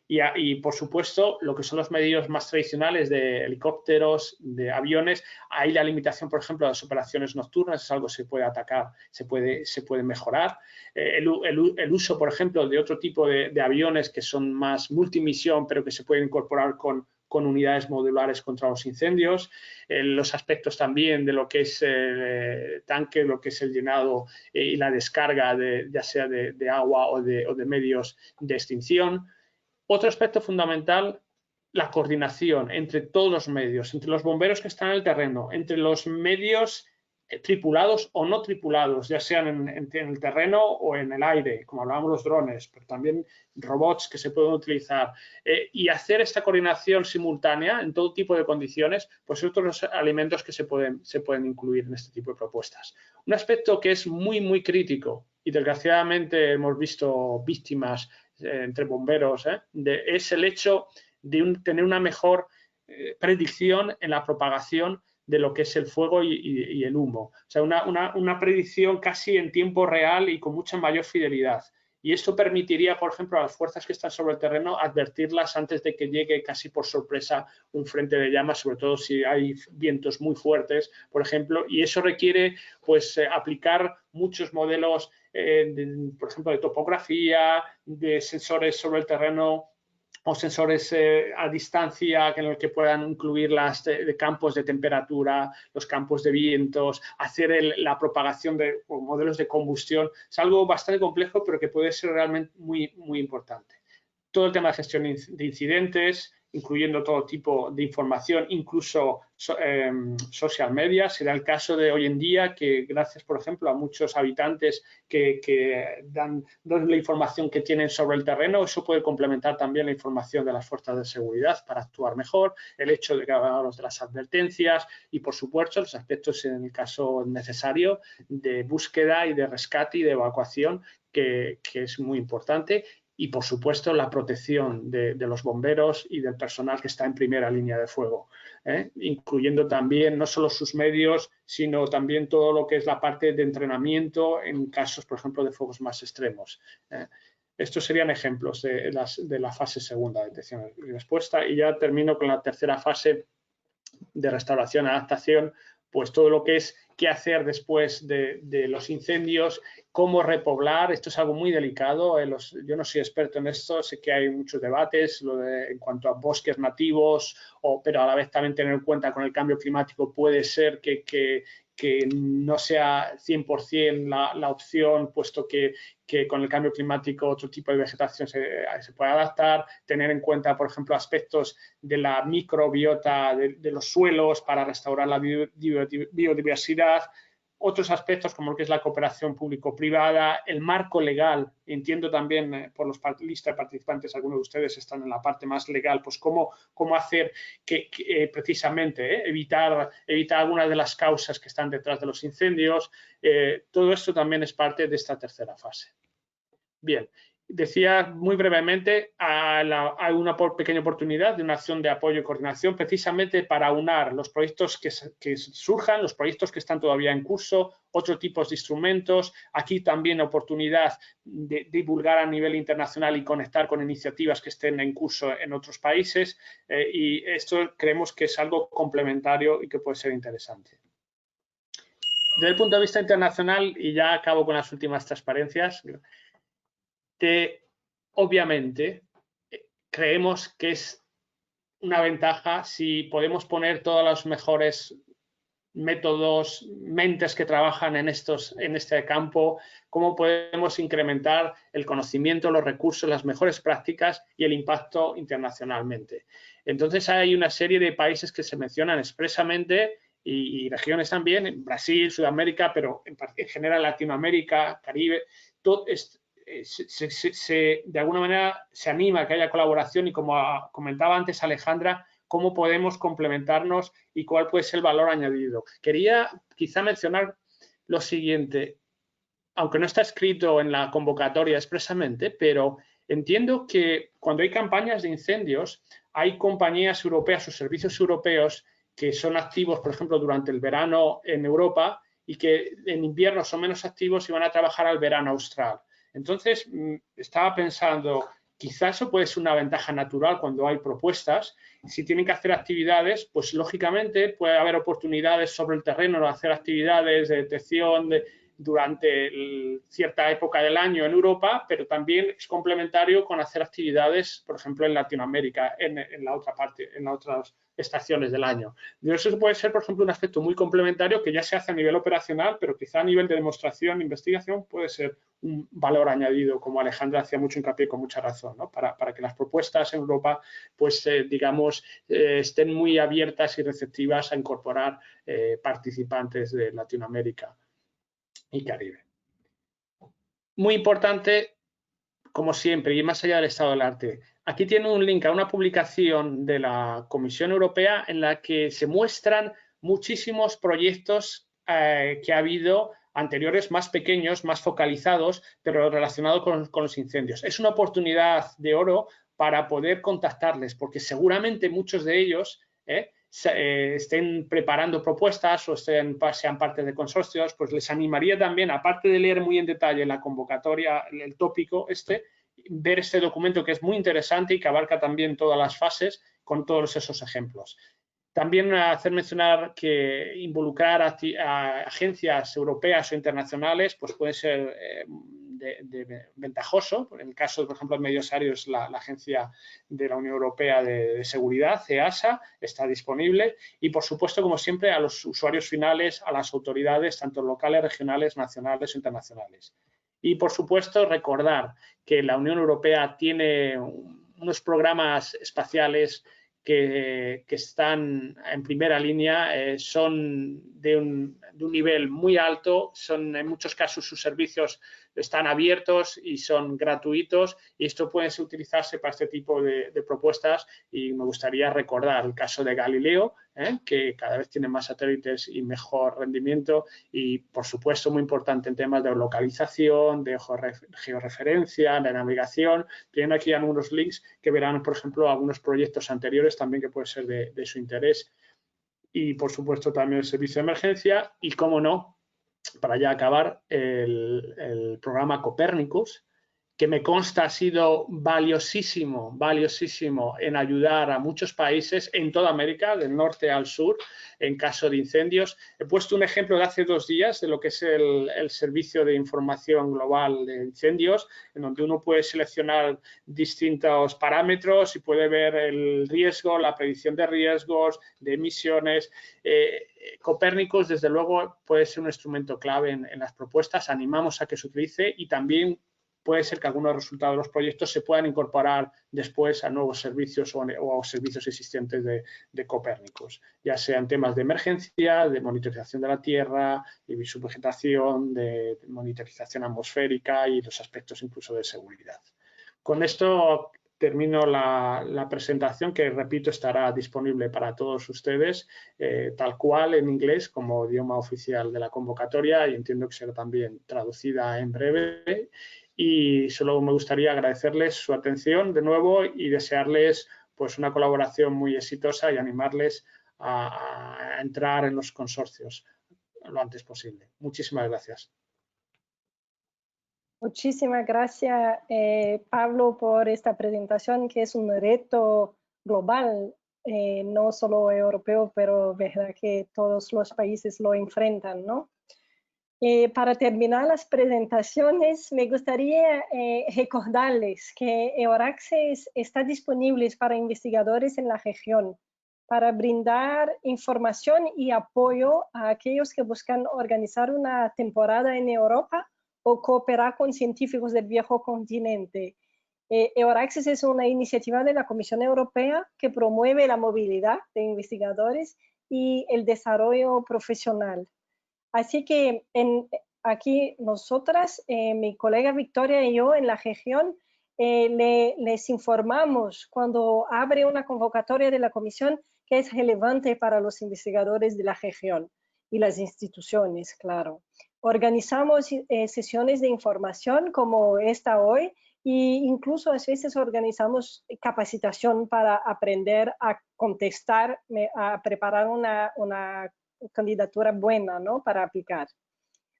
Y, por supuesto, lo que son los medios más tradicionales de helicópteros, de aviones, ahí la limitación, por ejemplo, de las operaciones nocturnas es algo que se puede atacar, se puede mejorar. El uso, por ejemplo, de otro tipo de aviones que son más multimisión, pero que se pueden incorporar con unidades modulares contra los incendios, los aspectos también de lo que es el tanque, lo que es el llenado y la descarga ya sea de agua o de medios de extinción. Otro aspecto fundamental, la coordinación entre todos los medios, entre los bomberos que están en el terreno, entre los medios tripulados o no tripulados, ya sean en el terreno o en el aire, como hablábamos los drones, pero también robots que se pueden utilizar, y hacer esta coordinación simultánea en todo tipo de condiciones, pues otros elementos que se pueden incluir en este tipo de propuestas. Un aspecto que es muy crítico y desgraciadamente hemos visto víctimas entre bomberos, es el hecho de tener una mejor predicción en la propagación de lo que es el fuego y el humo. O sea, una predicción casi en tiempo real y con mucha mayor fidelidad. Y esto permitiría, por ejemplo, a las fuerzas que están sobre el terreno advertirlas antes de que llegue casi por sorpresa un frente de llamas, sobre todo si hay vientos muy fuertes, por ejemplo, y eso requiere pues aplicar muchos modelos, por ejemplo, de topografía, de sensores sobre el terreno, o sensores a distancia en el que puedan incluir las de campos de temperatura, los campos de vientos, hacer la propagación de modelos de combustión. Es algo bastante complejo, pero que puede ser realmente muy, muy importante. Todo el tema de gestión de incidentes, incluyendo todo tipo de información, incluso social media. Será el caso de hoy en día que gracias, por ejemplo, a muchos habitantes que dan la información que tienen sobre el terreno, eso puede complementar también la información de las fuerzas de seguridad para actuar mejor, el hecho de que hablamos de las advertencias y, por supuesto, los aspectos en el caso necesario de búsqueda y de rescate y de evacuación, que es muy importante. Y, por supuesto, la protección de los bomberos y del personal que está en primera línea de fuego, incluyendo también no solo sus medios, sino también todo lo que es la parte de entrenamiento en casos, por ejemplo, de fuegos más extremos. Estos serían ejemplos de la fase segunda de detección y respuesta. Y ya termino con la tercera fase de restauración y adaptación, pues todo lo que es qué hacer después de los incendios, cómo repoblar. Esto es algo muy delicado. Yo no soy experto en esto, sé que hay muchos debates en cuanto a bosques nativos, pero a la vez también tener en cuenta con el cambio climático puede ser que no sea 100% la opción, puesto que con el cambio climático otro tipo de vegetación se puede adaptar, tener en cuenta, por ejemplo, aspectos de la microbiota de los suelos para restaurar la biodiversidad, otros aspectos como lo que es la cooperación público-privada, el marco legal. Entiendo también por los listas de participantes, algunos de ustedes están en la parte más legal, pues cómo hacer que precisamente evitar algunas de las causas que están detrás de los incendios. Todo esto también es parte de esta tercera fase. Bien, decía muy brevemente, hay una pequeña oportunidad de una acción de apoyo y coordinación precisamente para aunar los proyectos que surjan, los proyectos que están todavía en curso, otros tipos de instrumentos. Aquí también oportunidad de divulgar a nivel internacional y conectar con iniciativas que estén en curso en otros países, y esto creemos que es algo complementario y que puede ser interesante. Desde el punto de vista internacional, y ya acabo con las últimas transparencias, obviamente creemos que es una ventaja si podemos poner todos los mejores métodos, mentes que trabajan en este campo, cómo podemos incrementar el conocimiento, los recursos, las mejores prácticas y el impacto internacionalmente. Entonces hay una serie de países que se mencionan expresamente y regiones también, Brasil, Sudamérica, pero en general Latinoamérica, Caribe, todo de alguna manera se anima a que haya colaboración y, como comentaba antes Alejandra, cómo podemos complementarnos y cuál puede ser el valor añadido. Quería quizá mencionar lo siguiente, aunque no está escrito en la convocatoria expresamente, pero entiendo que cuando hay campañas de incendios, hay compañías europeas o servicios europeos que son activos, por ejemplo, durante el verano en Europa y que en invierno son menos activos y van a trabajar al verano austral. Entonces, estaba pensando, quizás eso puede ser una ventaja natural cuando hay propuestas. Si tienen que hacer actividades, pues lógicamente puede haber oportunidades sobre el terreno de hacer actividades de detección durante cierta época del año en Europa, pero también es complementario con hacer actividades, por ejemplo, en Latinoamérica, en la otra parte, en las otras estaciones del año. Eso puede ser, por ejemplo, un aspecto muy complementario que ya se hace a nivel operacional, pero quizá a nivel de demostración, investigación, puede ser un valor añadido, como Alejandra hacía mucho hincapié con mucha razón, ¿no? Para que las propuestas en Europa, pues, digamos, estén muy abiertas y receptivas a incorporar participantes de Latinoamérica y Caribe. Muy importante, como siempre, y más allá del estado del arte, aquí tiene un link a una publicación de la Comisión Europea en la que se muestran muchísimos proyectos que ha habido anteriores, más pequeños, más focalizados, pero relacionados con los incendios. Es una oportunidad de oro para poder contactarles, porque seguramente muchos de ellos estén preparando propuestas o sean parte de consorcios, pues les animaría también, aparte de leer muy en detalle la convocatoria, el tópico ver este documento que es muy interesante y que abarca también todas las fases con todos esos ejemplos. También hacer mencionar que involucrar a agencias europeas o internacionales pues puede ser ventajoso. En el caso, por ejemplo, de medios aéreos, la Agencia de la Unión Europea de Seguridad, EASA, está disponible. Y, por supuesto, como siempre, a los usuarios finales, a las autoridades, tanto locales, regionales, nacionales o internacionales. Y, por supuesto, recordar que la Unión Europea tiene unos programas espaciales que están en primera línea, son de un nivel muy alto, en muchos casos sus servicios están abiertos y son gratuitos, y esto puede utilizarse para este tipo de propuestas. Y me gustaría recordar el caso de Galileo, que cada vez tiene más satélites y mejor rendimiento, y por supuesto muy importante en temas de localización, de georreferencia, de navegación. Tienen aquí algunos links que verán, por ejemplo, algunos proyectos anteriores también que puede ser de su interés. Y por supuesto también el servicio de emergencia y, cómo no, para ya acabar, el programa Copernicus, que me consta ha sido valiosísimo en ayudar a muchos países en toda América, del norte al sur, en caso de incendios. He puesto un ejemplo de hace 2 días de lo que es el servicio de información global de incendios, en donde uno puede seleccionar distintos parámetros y puede ver el riesgo, la predicción de riesgos, de emisiones. Copernicus, desde luego, puede ser un instrumento clave en las propuestas. Animamos a que se utilice, y también puede ser que algunos resultados de los proyectos se puedan incorporar después a nuevos servicios o a servicios existentes de Copernicus, ya sean temas de emergencia, de monitorización de la Tierra, de subvegetación, de monitorización atmosférica y los aspectos incluso de seguridad. Con esto termino la presentación, que, repito, estará disponible para todos ustedes, tal cual en inglés como idioma oficial de la convocatoria, y entiendo que será también traducida en breve. Y solo me gustaría agradecerles su atención de nuevo y desearles pues una colaboración muy exitosa y animarles a entrar en los consorcios lo antes posible. Muchísimas gracias. Muchísimas gracias, Pablo, por esta presentación, que es un reto global, no solo europeo, pero verdad que todos los países lo enfrentan, ¿no? Para terminar las presentaciones, me gustaría recordarles que EURACSES está disponible para investigadores en la región, para brindar información y apoyo a aquellos que buscan organizar una temporada en Europa o cooperar con científicos del viejo continente. EURACSES es una iniciativa de la Comisión Europea que promueve la movilidad de investigadores y el desarrollo profesional. Así que aquí nosotras, mi colega Victoria y yo en la región, les informamos cuando abre una convocatoria de la comisión que es relevante para los investigadores de la región y las instituciones, claro. Organizamos sesiones de información como esta hoy, e incluso a veces organizamos capacitación para aprender a contestar, a preparar una candidatura buena, ¿no?, para aplicar.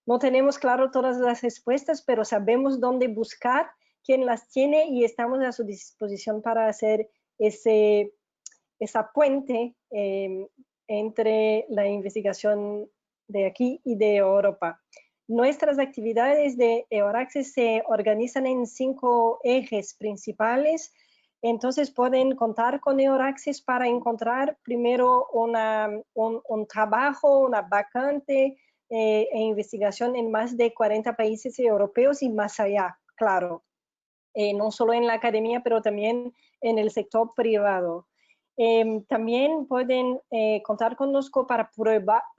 No tenemos claro todas las respuestas, pero sabemos dónde buscar, quién las tiene, y estamos a su disposición para hacer esa puente entre la investigación de aquí y de Europa. Nuestras actividades de EURACSES se organizan en 5 ejes principales. Entonces pueden contar con EURACSES para encontrar primero un trabajo, una vacante en investigación en más de 40 países europeos y más allá, claro. No solo en la academia, pero también en el sector privado. También pueden contar con nosotros para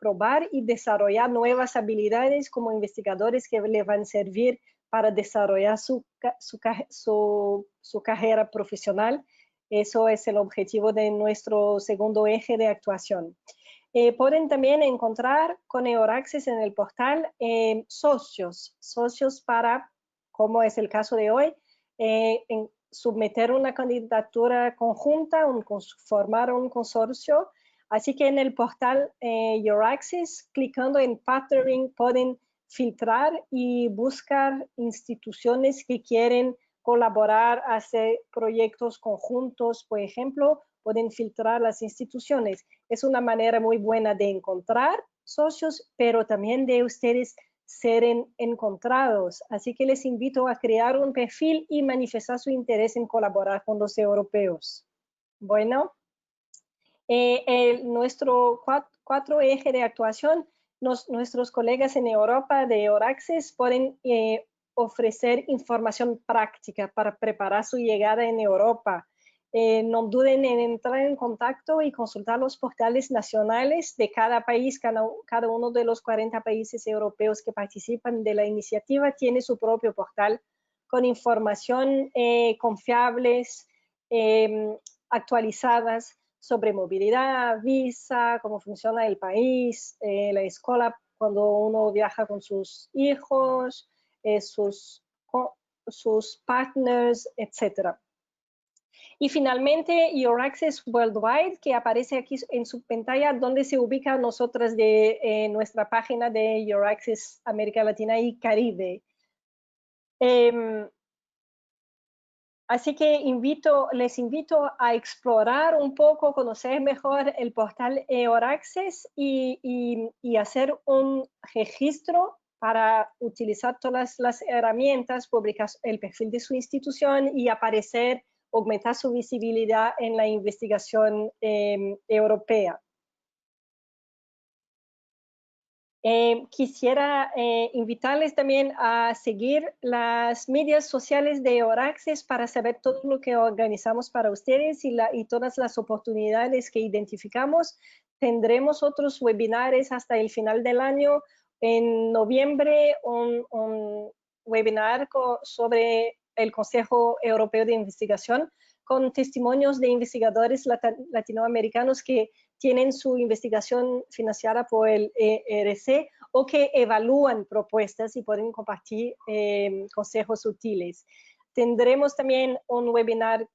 probar y desarrollar nuevas habilidades como investigadores que les van a servir para desarrollar su carrera profesional. Eso es el objetivo de nuestro segundo eje de actuación. Pueden también encontrar con EURACSES en el portal socios para, como es el caso de hoy, someter una candidatura conjunta, formar un consorcio Así que en el portal Your Access, clicando en Partnering, pueden filtrar y buscar instituciones que quieren colaborar, hacer proyectos conjuntos, por ejemplo, pueden filtrar las instituciones. Es una manera muy buena de encontrar socios, pero también de ustedes ser encontrados. Así que les invito a crear un perfil y manifestar su interés en colaborar con los europeos. Bueno, nuestro cuatro ejes de actuación, nuestros colegas en Europa de Euraccess pueden ofrecer información práctica para preparar su llegada en Europa. No duden en entrar en contacto y consultar los portales nacionales de cada país. Cada uno de los 40 países europeos que participan de la iniciativa tiene su propio portal con información confiables, actualizadas sobre movilidad, visa, cómo funciona el país, la escuela cuando uno viaja con sus hijos, sus partners, etc. Y finalmente, Your Access Worldwide, que aparece aquí en su pantalla, donde se ubica nosotras de nuestra página de Your Access América Latina y Caribe. Así que les invito a explorar un poco, conocer mejor el portal Euraccess y hacer un registro para utilizar todas las herramientas, publicar el perfil de su institución y aparecer, aumentar su visibilidad en la investigación europea. Quisiera invitarles también a seguir las medias sociales de Euraccess para saber todo lo que organizamos para ustedes y todas las oportunidades que identificamos. Tendremos otros webinares hasta el final del año. En noviembre, un webinar sobre el Consejo Europeo de Investigación con testimonios de investigadores latinoamericanos que tienen su investigación financiada por el ERC o que evalúan propuestas y pueden compartir consejos útiles. Tendremos también un webinar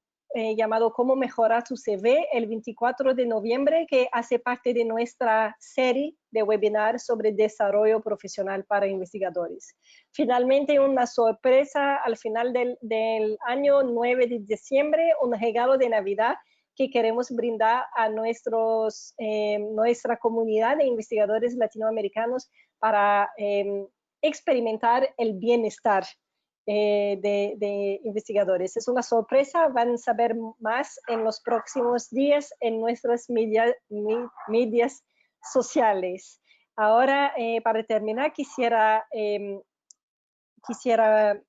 llamado Cómo mejorar tu CV el 24 de noviembre, que hace parte de nuestra serie de webinars sobre desarrollo profesional para investigadores. Finalmente, una sorpresa al final del año 9 de diciembre, un regalo de Navidad que queremos brindar a nuestra comunidad de investigadores latinoamericanos para experimentar el bienestar de investigadores. Es una sorpresa, van a saber más en los próximos días en nuestras medias sociales. Ahora, para terminar, quisiera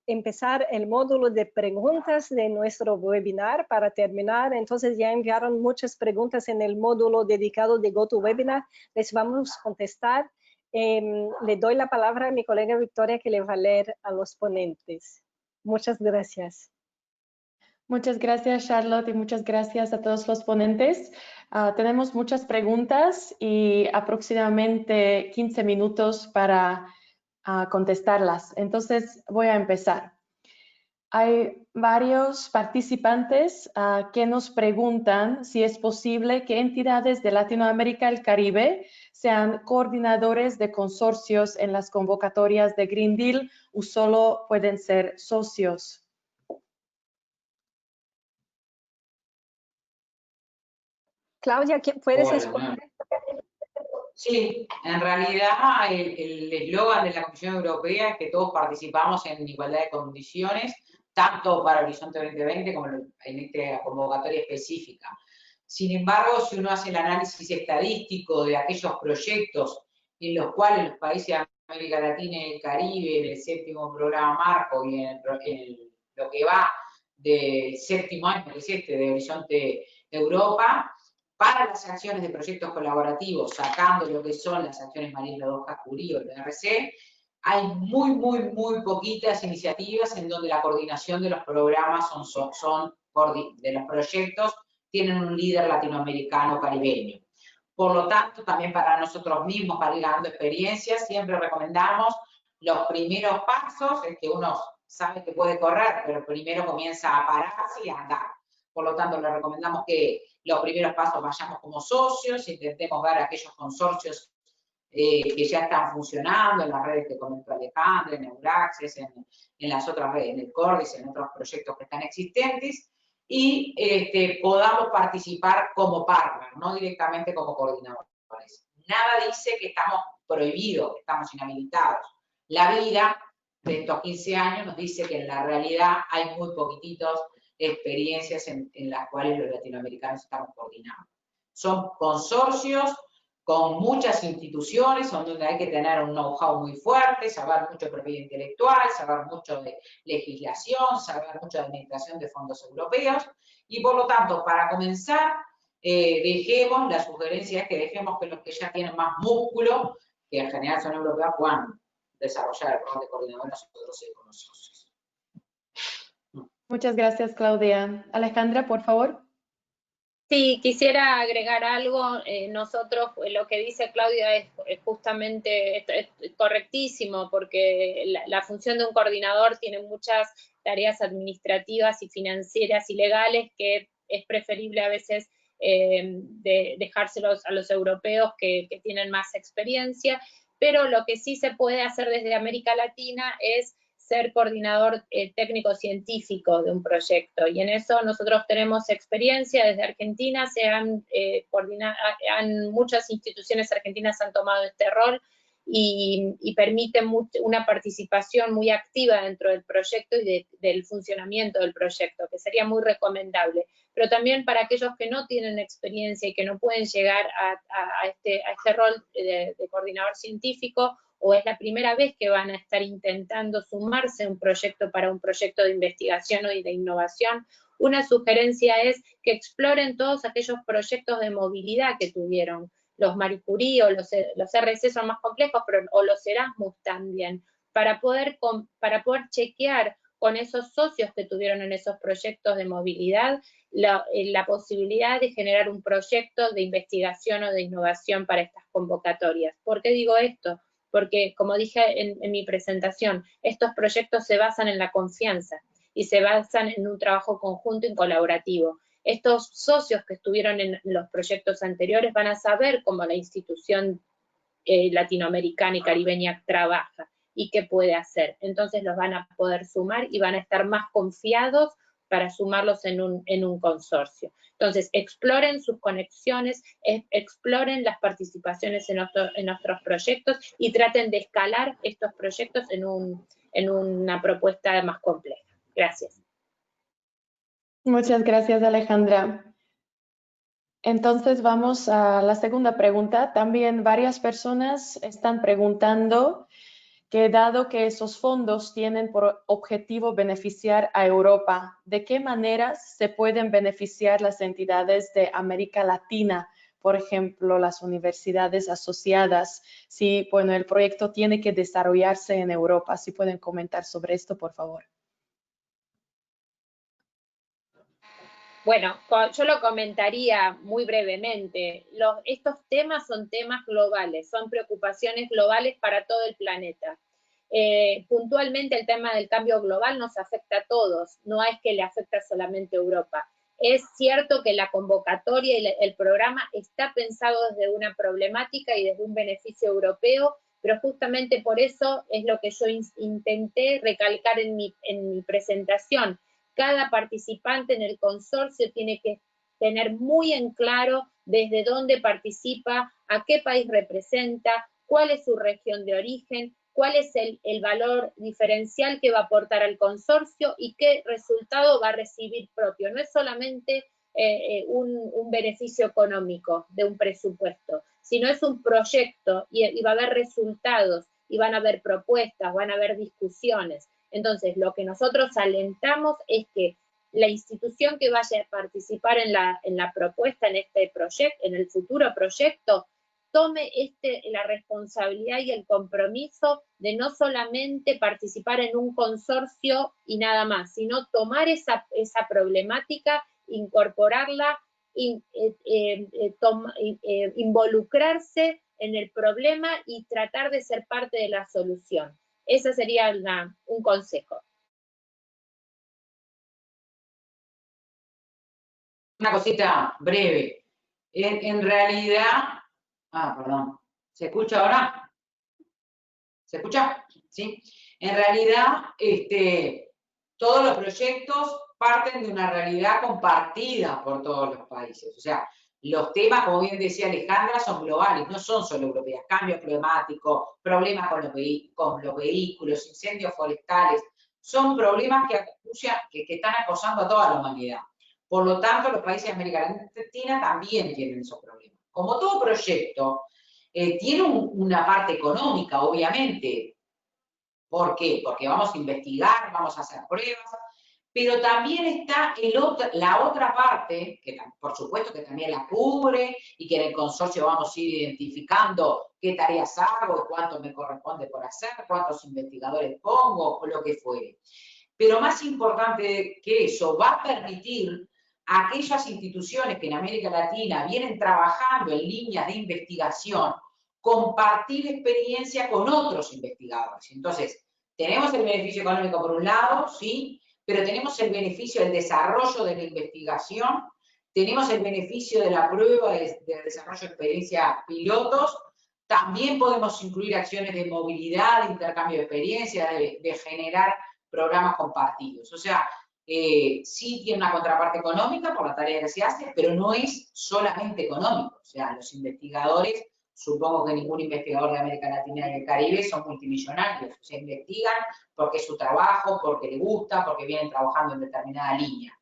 empezar el módulo de preguntas de nuestro webinar para terminar. Entonces ya enviaron muchas preguntas en el módulo dedicado de GoToWebinar. Les vamos a contestar. Le doy la palabra a mi colega Victoria que le va a leer a los ponentes. Muchas gracias. Muchas gracias, Charlotte, y muchas gracias a todos los ponentes. Tenemos muchas preguntas y aproximadamente 15 minutos para contestarlas. Entonces, voy a empezar. Hay varios participantes que nos preguntan si es posible que entidades de Latinoamérica y el Caribe sean coordinadores de consorcios en las convocatorias de Green Deal o solo pueden ser socios. Claudia, ¿puedes responder? Sí, en realidad el eslogan de la Comisión Europea es que todos participamos en igualdad de condiciones, tanto para Horizonte 2020 como en esta convocatoria específica. Sin embargo, si uno hace el análisis estadístico de aquellos proyectos en los cuales los países de América Latina y el Caribe, en el séptimo programa marco y en lo que va del séptimo año, que es de Horizonte Europa, para las acciones de proyectos colaborativos, sacando lo que son las acciones María 2K Curí o el PRC, hay muy poquitas iniciativas en donde la coordinación de los programas de los proyectos tienen un líder latinoamericano caribeño. Por lo tanto, también para nosotros mismos, para ir dando experiencias, siempre recomendamos los primeros pasos, es que uno sabe que puede correr, pero primero comienza a pararse y a andar. Por lo tanto, le recomendamos que los primeros pasos vayamos como socios, intentemos ver aquellos consorcios que ya están funcionando en las redes que comentó Alejandra, en Euraccess, en las otras redes, en el Cordis, en otros proyectos que están existentes, y podamos participar como partner, no directamente como coordinadores. Nada dice que estamos prohibidos, que estamos inhabilitados. La vida de estos 15 años nos dice que en la realidad hay muy poquititos experiencias en las cuales los latinoamericanos estamos coordinados. Son consorcios con muchas instituciones, donde hay que tener un know-how muy fuerte, saber mucho de propiedad intelectual, saber mucho de legislación, saber mucho de administración de fondos europeos, y por lo tanto, para comenzar, dejemos, la sugerencia es que dejemos que los que ya tienen más músculo, que en general son europeos, puedan desarrollar el rol de coordinador, nosotros y con los socios. Muchas gracias, Claudia. Alejandra, por favor. Sí, quisiera agregar algo. Nosotros, lo que dice Claudia es justamente es correctísimo, porque la función de un coordinador tiene muchas tareas administrativas y financieras y legales que es preferible a veces dejárselos a los europeos que tienen más experiencia, pero lo que sí se puede hacer desde América Latina es ser coordinador técnico-científico de un proyecto, y en eso nosotros tenemos experiencia. Desde Argentina muchas instituciones argentinas han tomado este rol y permiten una participación muy activa dentro del proyecto y del funcionamiento del proyecto, que sería muy recomendable. Pero también para aquellos que no tienen experiencia y que no pueden llegar a este rol de coordinador científico, o es la primera vez que van a estar intentando sumarse a un proyecto para un proyecto de investigación o de innovación, una sugerencia es que exploren todos aquellos proyectos de movilidad que tuvieron. Los Marie Curie o los RC son más complejos, o los Erasmus también, para poder chequear con esos socios que tuvieron en esos proyectos de movilidad la posibilidad de generar un proyecto de investigación o de innovación para estas convocatorias. ¿Por qué digo esto? Porque, como dije en mi presentación, estos proyectos se basan en la confianza y se basan en un trabajo conjunto y colaborativo. Estos socios que estuvieron en los proyectos anteriores van a saber cómo la institución latinoamericana y caribeña trabaja y qué puede hacer. Entonces los van a poder sumar y van a estar más confiados para sumarlos en un consorcio. Entonces, exploren sus conexiones, exploren las participaciones en nuestros proyectos y traten de escalar estos proyectos en una propuesta más compleja. Gracias. Muchas gracias, Alejandra. Entonces vamos a la segunda pregunta. También varias personas están preguntando que, dado que esos fondos tienen por objetivo beneficiar a Europa, ¿de qué maneras se pueden beneficiar las entidades de América Latina? Por ejemplo, las universidades asociadas. Si, bueno, el proyecto tiene que desarrollarse en Europa. Si pueden comentar sobre esto, por favor. Bueno, yo lo comentaría muy brevemente. Estos temas son temas globales, son preocupaciones globales para todo el planeta. Puntualmente el tema del cambio global nos afecta a todos, no es que le afecta solamente a Europa. Es cierto que la convocatoria y el programa está pensado desde una problemática y desde un beneficio europeo, pero justamente por eso es lo que yo intenté recalcar en mi presentación. Cada participante en el consorcio tiene que tener muy en claro desde dónde participa, a qué país representa, cuál es su región de origen, cuál es el valor diferencial que va a aportar al consorcio y qué resultado va a recibir propio. No es solamente un beneficio económico de un presupuesto, sino es un proyecto y va a haber resultados y van a haber propuestas, van a haber discusiones. Entonces, lo que nosotros alentamos es que la institución que vaya a participar en la propuesta, en este proyecto, en el futuro proyecto, tome la responsabilidad y el compromiso de no solamente participar en un consorcio y nada más, sino tomar esa problemática, incorporarla, involucrarse en el problema y tratar de ser parte de la solución. Ese sería un consejo. Una cosita breve. En realidad, perdón, ¿se escucha ahora? ¿Se escucha? ¿Sí? En realidad, todos los proyectos parten de una realidad compartida por todos los países. O sea, los temas, como bien decía Alejandra, son globales, no son solo europeos. Cambio climático, problemas con los vehículos, incendios forestales, son problemas que están acosando a toda la humanidad. Por lo tanto, los países de América Latina también tienen esos problemas. Como todo proyecto, tiene una parte económica, obviamente. ¿Por qué? Porque vamos a investigar, vamos a hacer pruebas, pero también está la otra parte, que por supuesto que también la cubre, y que en el consorcio vamos a ir identificando qué tareas hago, cuánto me corresponde por hacer, cuántos investigadores pongo, o lo que fuere. Pero más importante que eso, va a permitir a aquellas instituciones que en América Latina vienen trabajando en líneas de investigación, compartir experiencia con otros investigadores. Entonces, tenemos el beneficio económico por un lado, sí, pero tenemos el beneficio del desarrollo de la investigación, tenemos el beneficio de la prueba de desarrollo de experiencia pilotos, también podemos incluir acciones de movilidad, de intercambio de experiencia, de generar programas compartidos. O sea, sí tiene una contraparte económica por la tarea que se hace, pero no es solamente económico. O sea, los investigadores, supongo que ningún investigador de América Latina y el Caribe son multimillonarios. O sea, investigan porque es su trabajo, porque les gusta, porque vienen trabajando en determinada línea.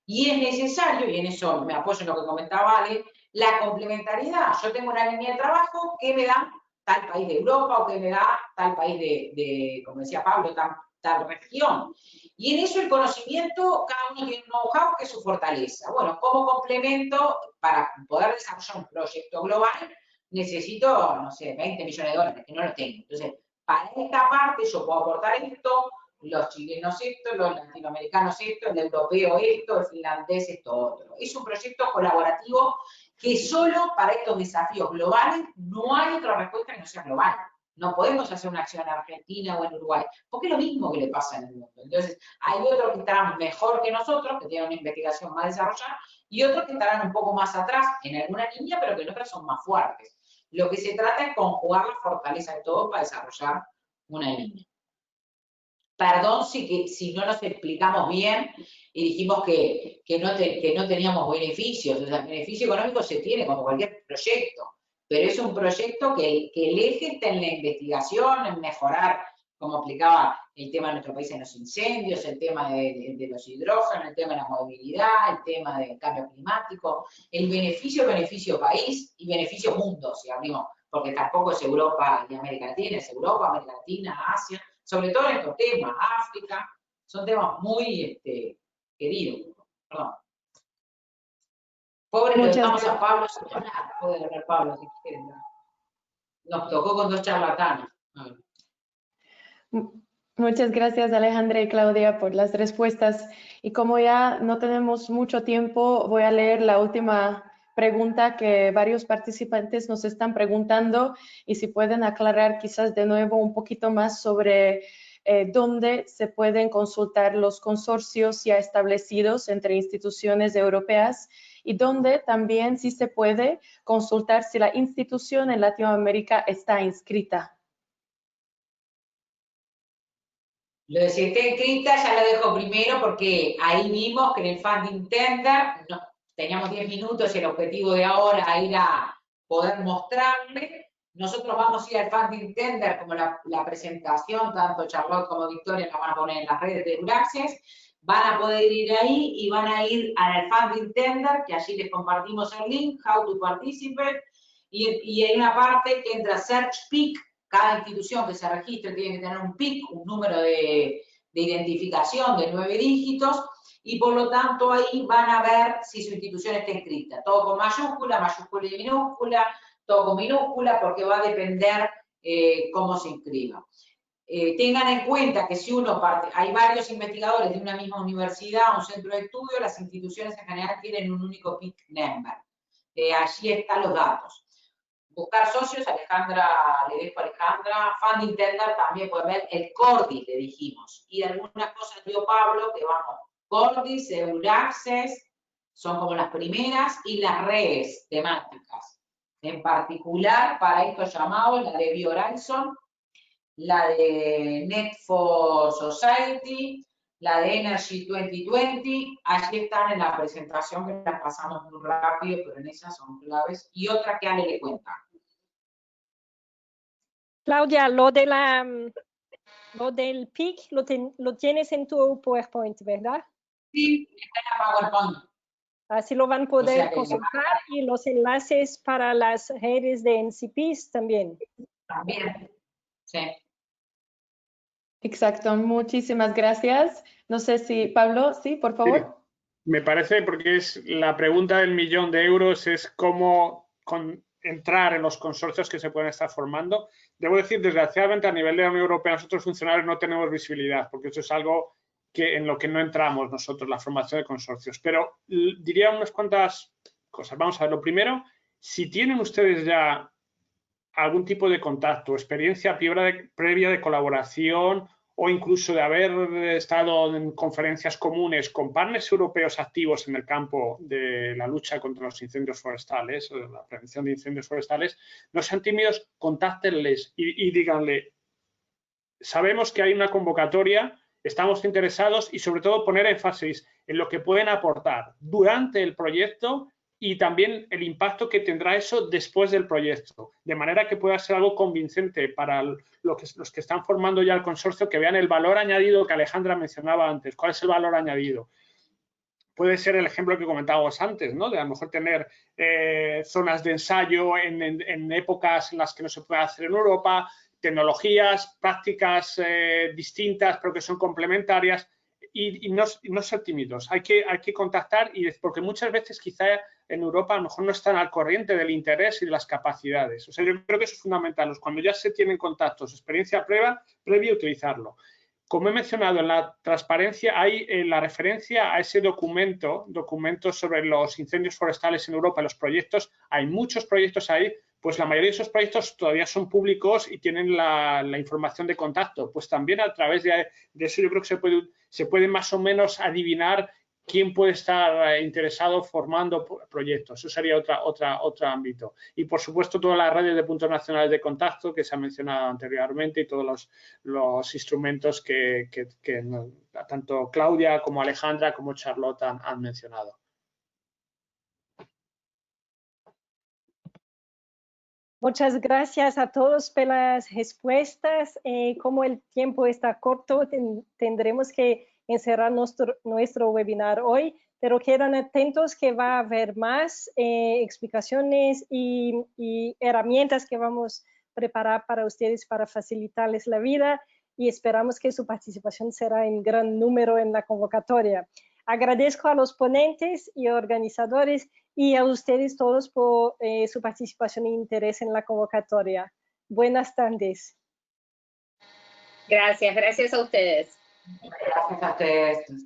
Y es necesario, y en eso me apoyo en lo que comentaba Ale, la complementariedad. Yo tengo una línea de trabajo que me da tal país de Europa o que me da tal país de como decía Pablo, tal región. Y en eso el conocimiento, cada uno tiene un know-how que es su fortaleza. Bueno, como complemento, para poder desarrollar un proyecto global, necesito, no sé, 20 millones de dólares, que no lo tengo. Entonces, para esta parte yo puedo aportar esto, los chilenos esto, los latinoamericanos esto, el europeo esto, el finlandés esto otro. Es un proyecto colaborativo que solo para estos desafíos globales no hay otra respuesta que no sea global. No podemos hacer una acción en Argentina o en Uruguay, porque es lo mismo que le pasa en el mundo. Entonces, hay otros que estarán mejor que nosotros, que tienen una investigación más desarrollada, y otros que estarán un poco más atrás en alguna línea, pero que en otras son más fuertes. Lo que se trata es conjugar la fortaleza de todos para desarrollar una línea. Perdón si no nos explicamos bien y dijimos que no teníamos beneficios. O sea, el beneficio económico se tiene como cualquier proyecto, pero es un proyecto que el eje está en la investigación, en mejorar, como explicaba, el tema de nuestro país en los incendios, el tema de los hidrógenos, el tema de la movilidad, el tema del cambio climático, el beneficio país y beneficio mundo, si abrimos, porque tampoco es Europa y América Latina, es Europa, América Latina, Asia, sobre todo en estos temas, África, son temas muy queridos. Perdón. Pobre, lo dejamos a Pablo sin hablar. Puede hablar Pablo si quiere. Nos tocó con dos charlatanes. Muchas gracias Alejandra y Claudia por las respuestas. Y como ya no tenemos mucho tiempo, voy a leer la última pregunta que varios participantes nos están preguntando y si pueden aclarar quizás de nuevo un poquito más sobre dónde se pueden consultar los consorcios ya establecidos entre instituciones europeas y dónde también sí se puede consultar si la institución en Latinoamérica está inscrita. Lo de si está inscrita ya lo dejo primero porque ahí vimos que en el Funding Tender teníamos 10 minutos y el objetivo de ahora era poder mostrarle. Nosotros vamos a ir al Funding Tender, como la presentación, tanto Charlotte como Victoria la van a poner en las redes de Euraccess, van a poder ir ahí y van a ir al Funding Tender, que allí les compartimos el link, How to Participate, y hay una parte que entra Search Peak. Cada institución que se registre tiene que tener un PIC, un número de identificación de 9 dígitos, y por lo tanto ahí van a ver si su institución está inscrita. Todo con mayúscula, mayúscula y minúscula, todo con minúscula, porque va a depender cómo se inscriba. Tengan en cuenta que si uno parte, hay varios investigadores de una misma universidad, un centro de estudio, las instituciones en general tienen un único PIC number. Allí están los datos. Buscar socios, Alejandra, le dejo a Alejandra. Funding Tender también pueden ver el Cordis, le dijimos. Y algunas cosas dio Pablo, que vamos, Cordis, Euraccess, son como las primeras, y las redes temáticas. En particular, para estos llamados, la de BioHorizon, la de Net for Society, la de Energy 2020, allí están en la presentación, que las pasamos muy rápido, pero en esas son claves, y otra que Ale le cuenta. Claudia, lo del PIC lo tienes en tu PowerPoint, ¿verdad? Sí, está en la PowerPoint. Así lo van a poder consultar, y los enlaces para las redes de NCPs también. También, sí. Exacto, muchísimas gracias. No sé si, Pablo, sí, por favor. Sí. Me parece, porque es la pregunta del millón de euros, es cómo entrar en los consorcios que se pueden estar formando. Debo decir, desgraciadamente, a nivel de la Unión Europea, nosotros funcionarios no tenemos visibilidad, porque eso es algo en lo que no entramos nosotros, la formación de consorcios. Pero diría unas cuantas cosas. Vamos a ver, lo primero, si tienen ustedes ya algún tipo de contacto, experiencia previa de colaboración, o incluso de haber estado en conferencias comunes con partners europeos activos en el campo de la lucha contra los incendios forestales, la prevención de incendios forestales, no sean tímidos, contáctenles y díganle, sabemos que hay una convocatoria, estamos interesados, y sobre todo poner énfasis en lo que pueden aportar durante el proyecto y también el impacto que tendrá eso después del proyecto, de manera que pueda ser algo convincente para los que están formando ya el consorcio, que vean el valor añadido que Alejandra mencionaba antes. ¿Cuál es el valor añadido? Puede ser el ejemplo que comentábamos antes, ¿no? De a lo mejor tener zonas de ensayo en épocas en las que no se puede hacer en Europa, tecnologías, prácticas distintas, pero que son complementarias, y no ser tímidos. Hay que contactar, porque muchas veces quizá en Europa a lo mejor no están al corriente del interés y de las capacidades. O sea, yo creo que eso es fundamental. Cuando ya se tienen contactos, experiencia previa, utilizarlo. Como he mencionado, en la transparencia hay la referencia a ese documento sobre los incendios forestales en Europa, los proyectos. Hay muchos proyectos ahí, pues la mayoría de esos proyectos todavía son públicos y tienen la información de contacto. Pues también a través de eso yo creo que se puede más o menos adivinar quién puede estar interesado formando proyectos. Eso sería otro ámbito. Y, por supuesto, todas las redes de puntos nacionales de contacto que se han mencionado anteriormente, y todos los instrumentos que tanto Claudia como Alejandra como Charlotte han mencionado. Muchas gracias a todos por las respuestas. Como el tiempo está corto, tendremos que encerrar nuestro webinar hoy, pero quedan atentos que va a haber más explicaciones y herramientas que vamos a preparar para ustedes para facilitarles la vida, y esperamos que su participación será en gran número en la convocatoria. Agradezco a los ponentes y organizadores y a ustedes todos por su participación e interés en la convocatoria. Buenas tardes. Gracias a ustedes. Gracias a ustedes.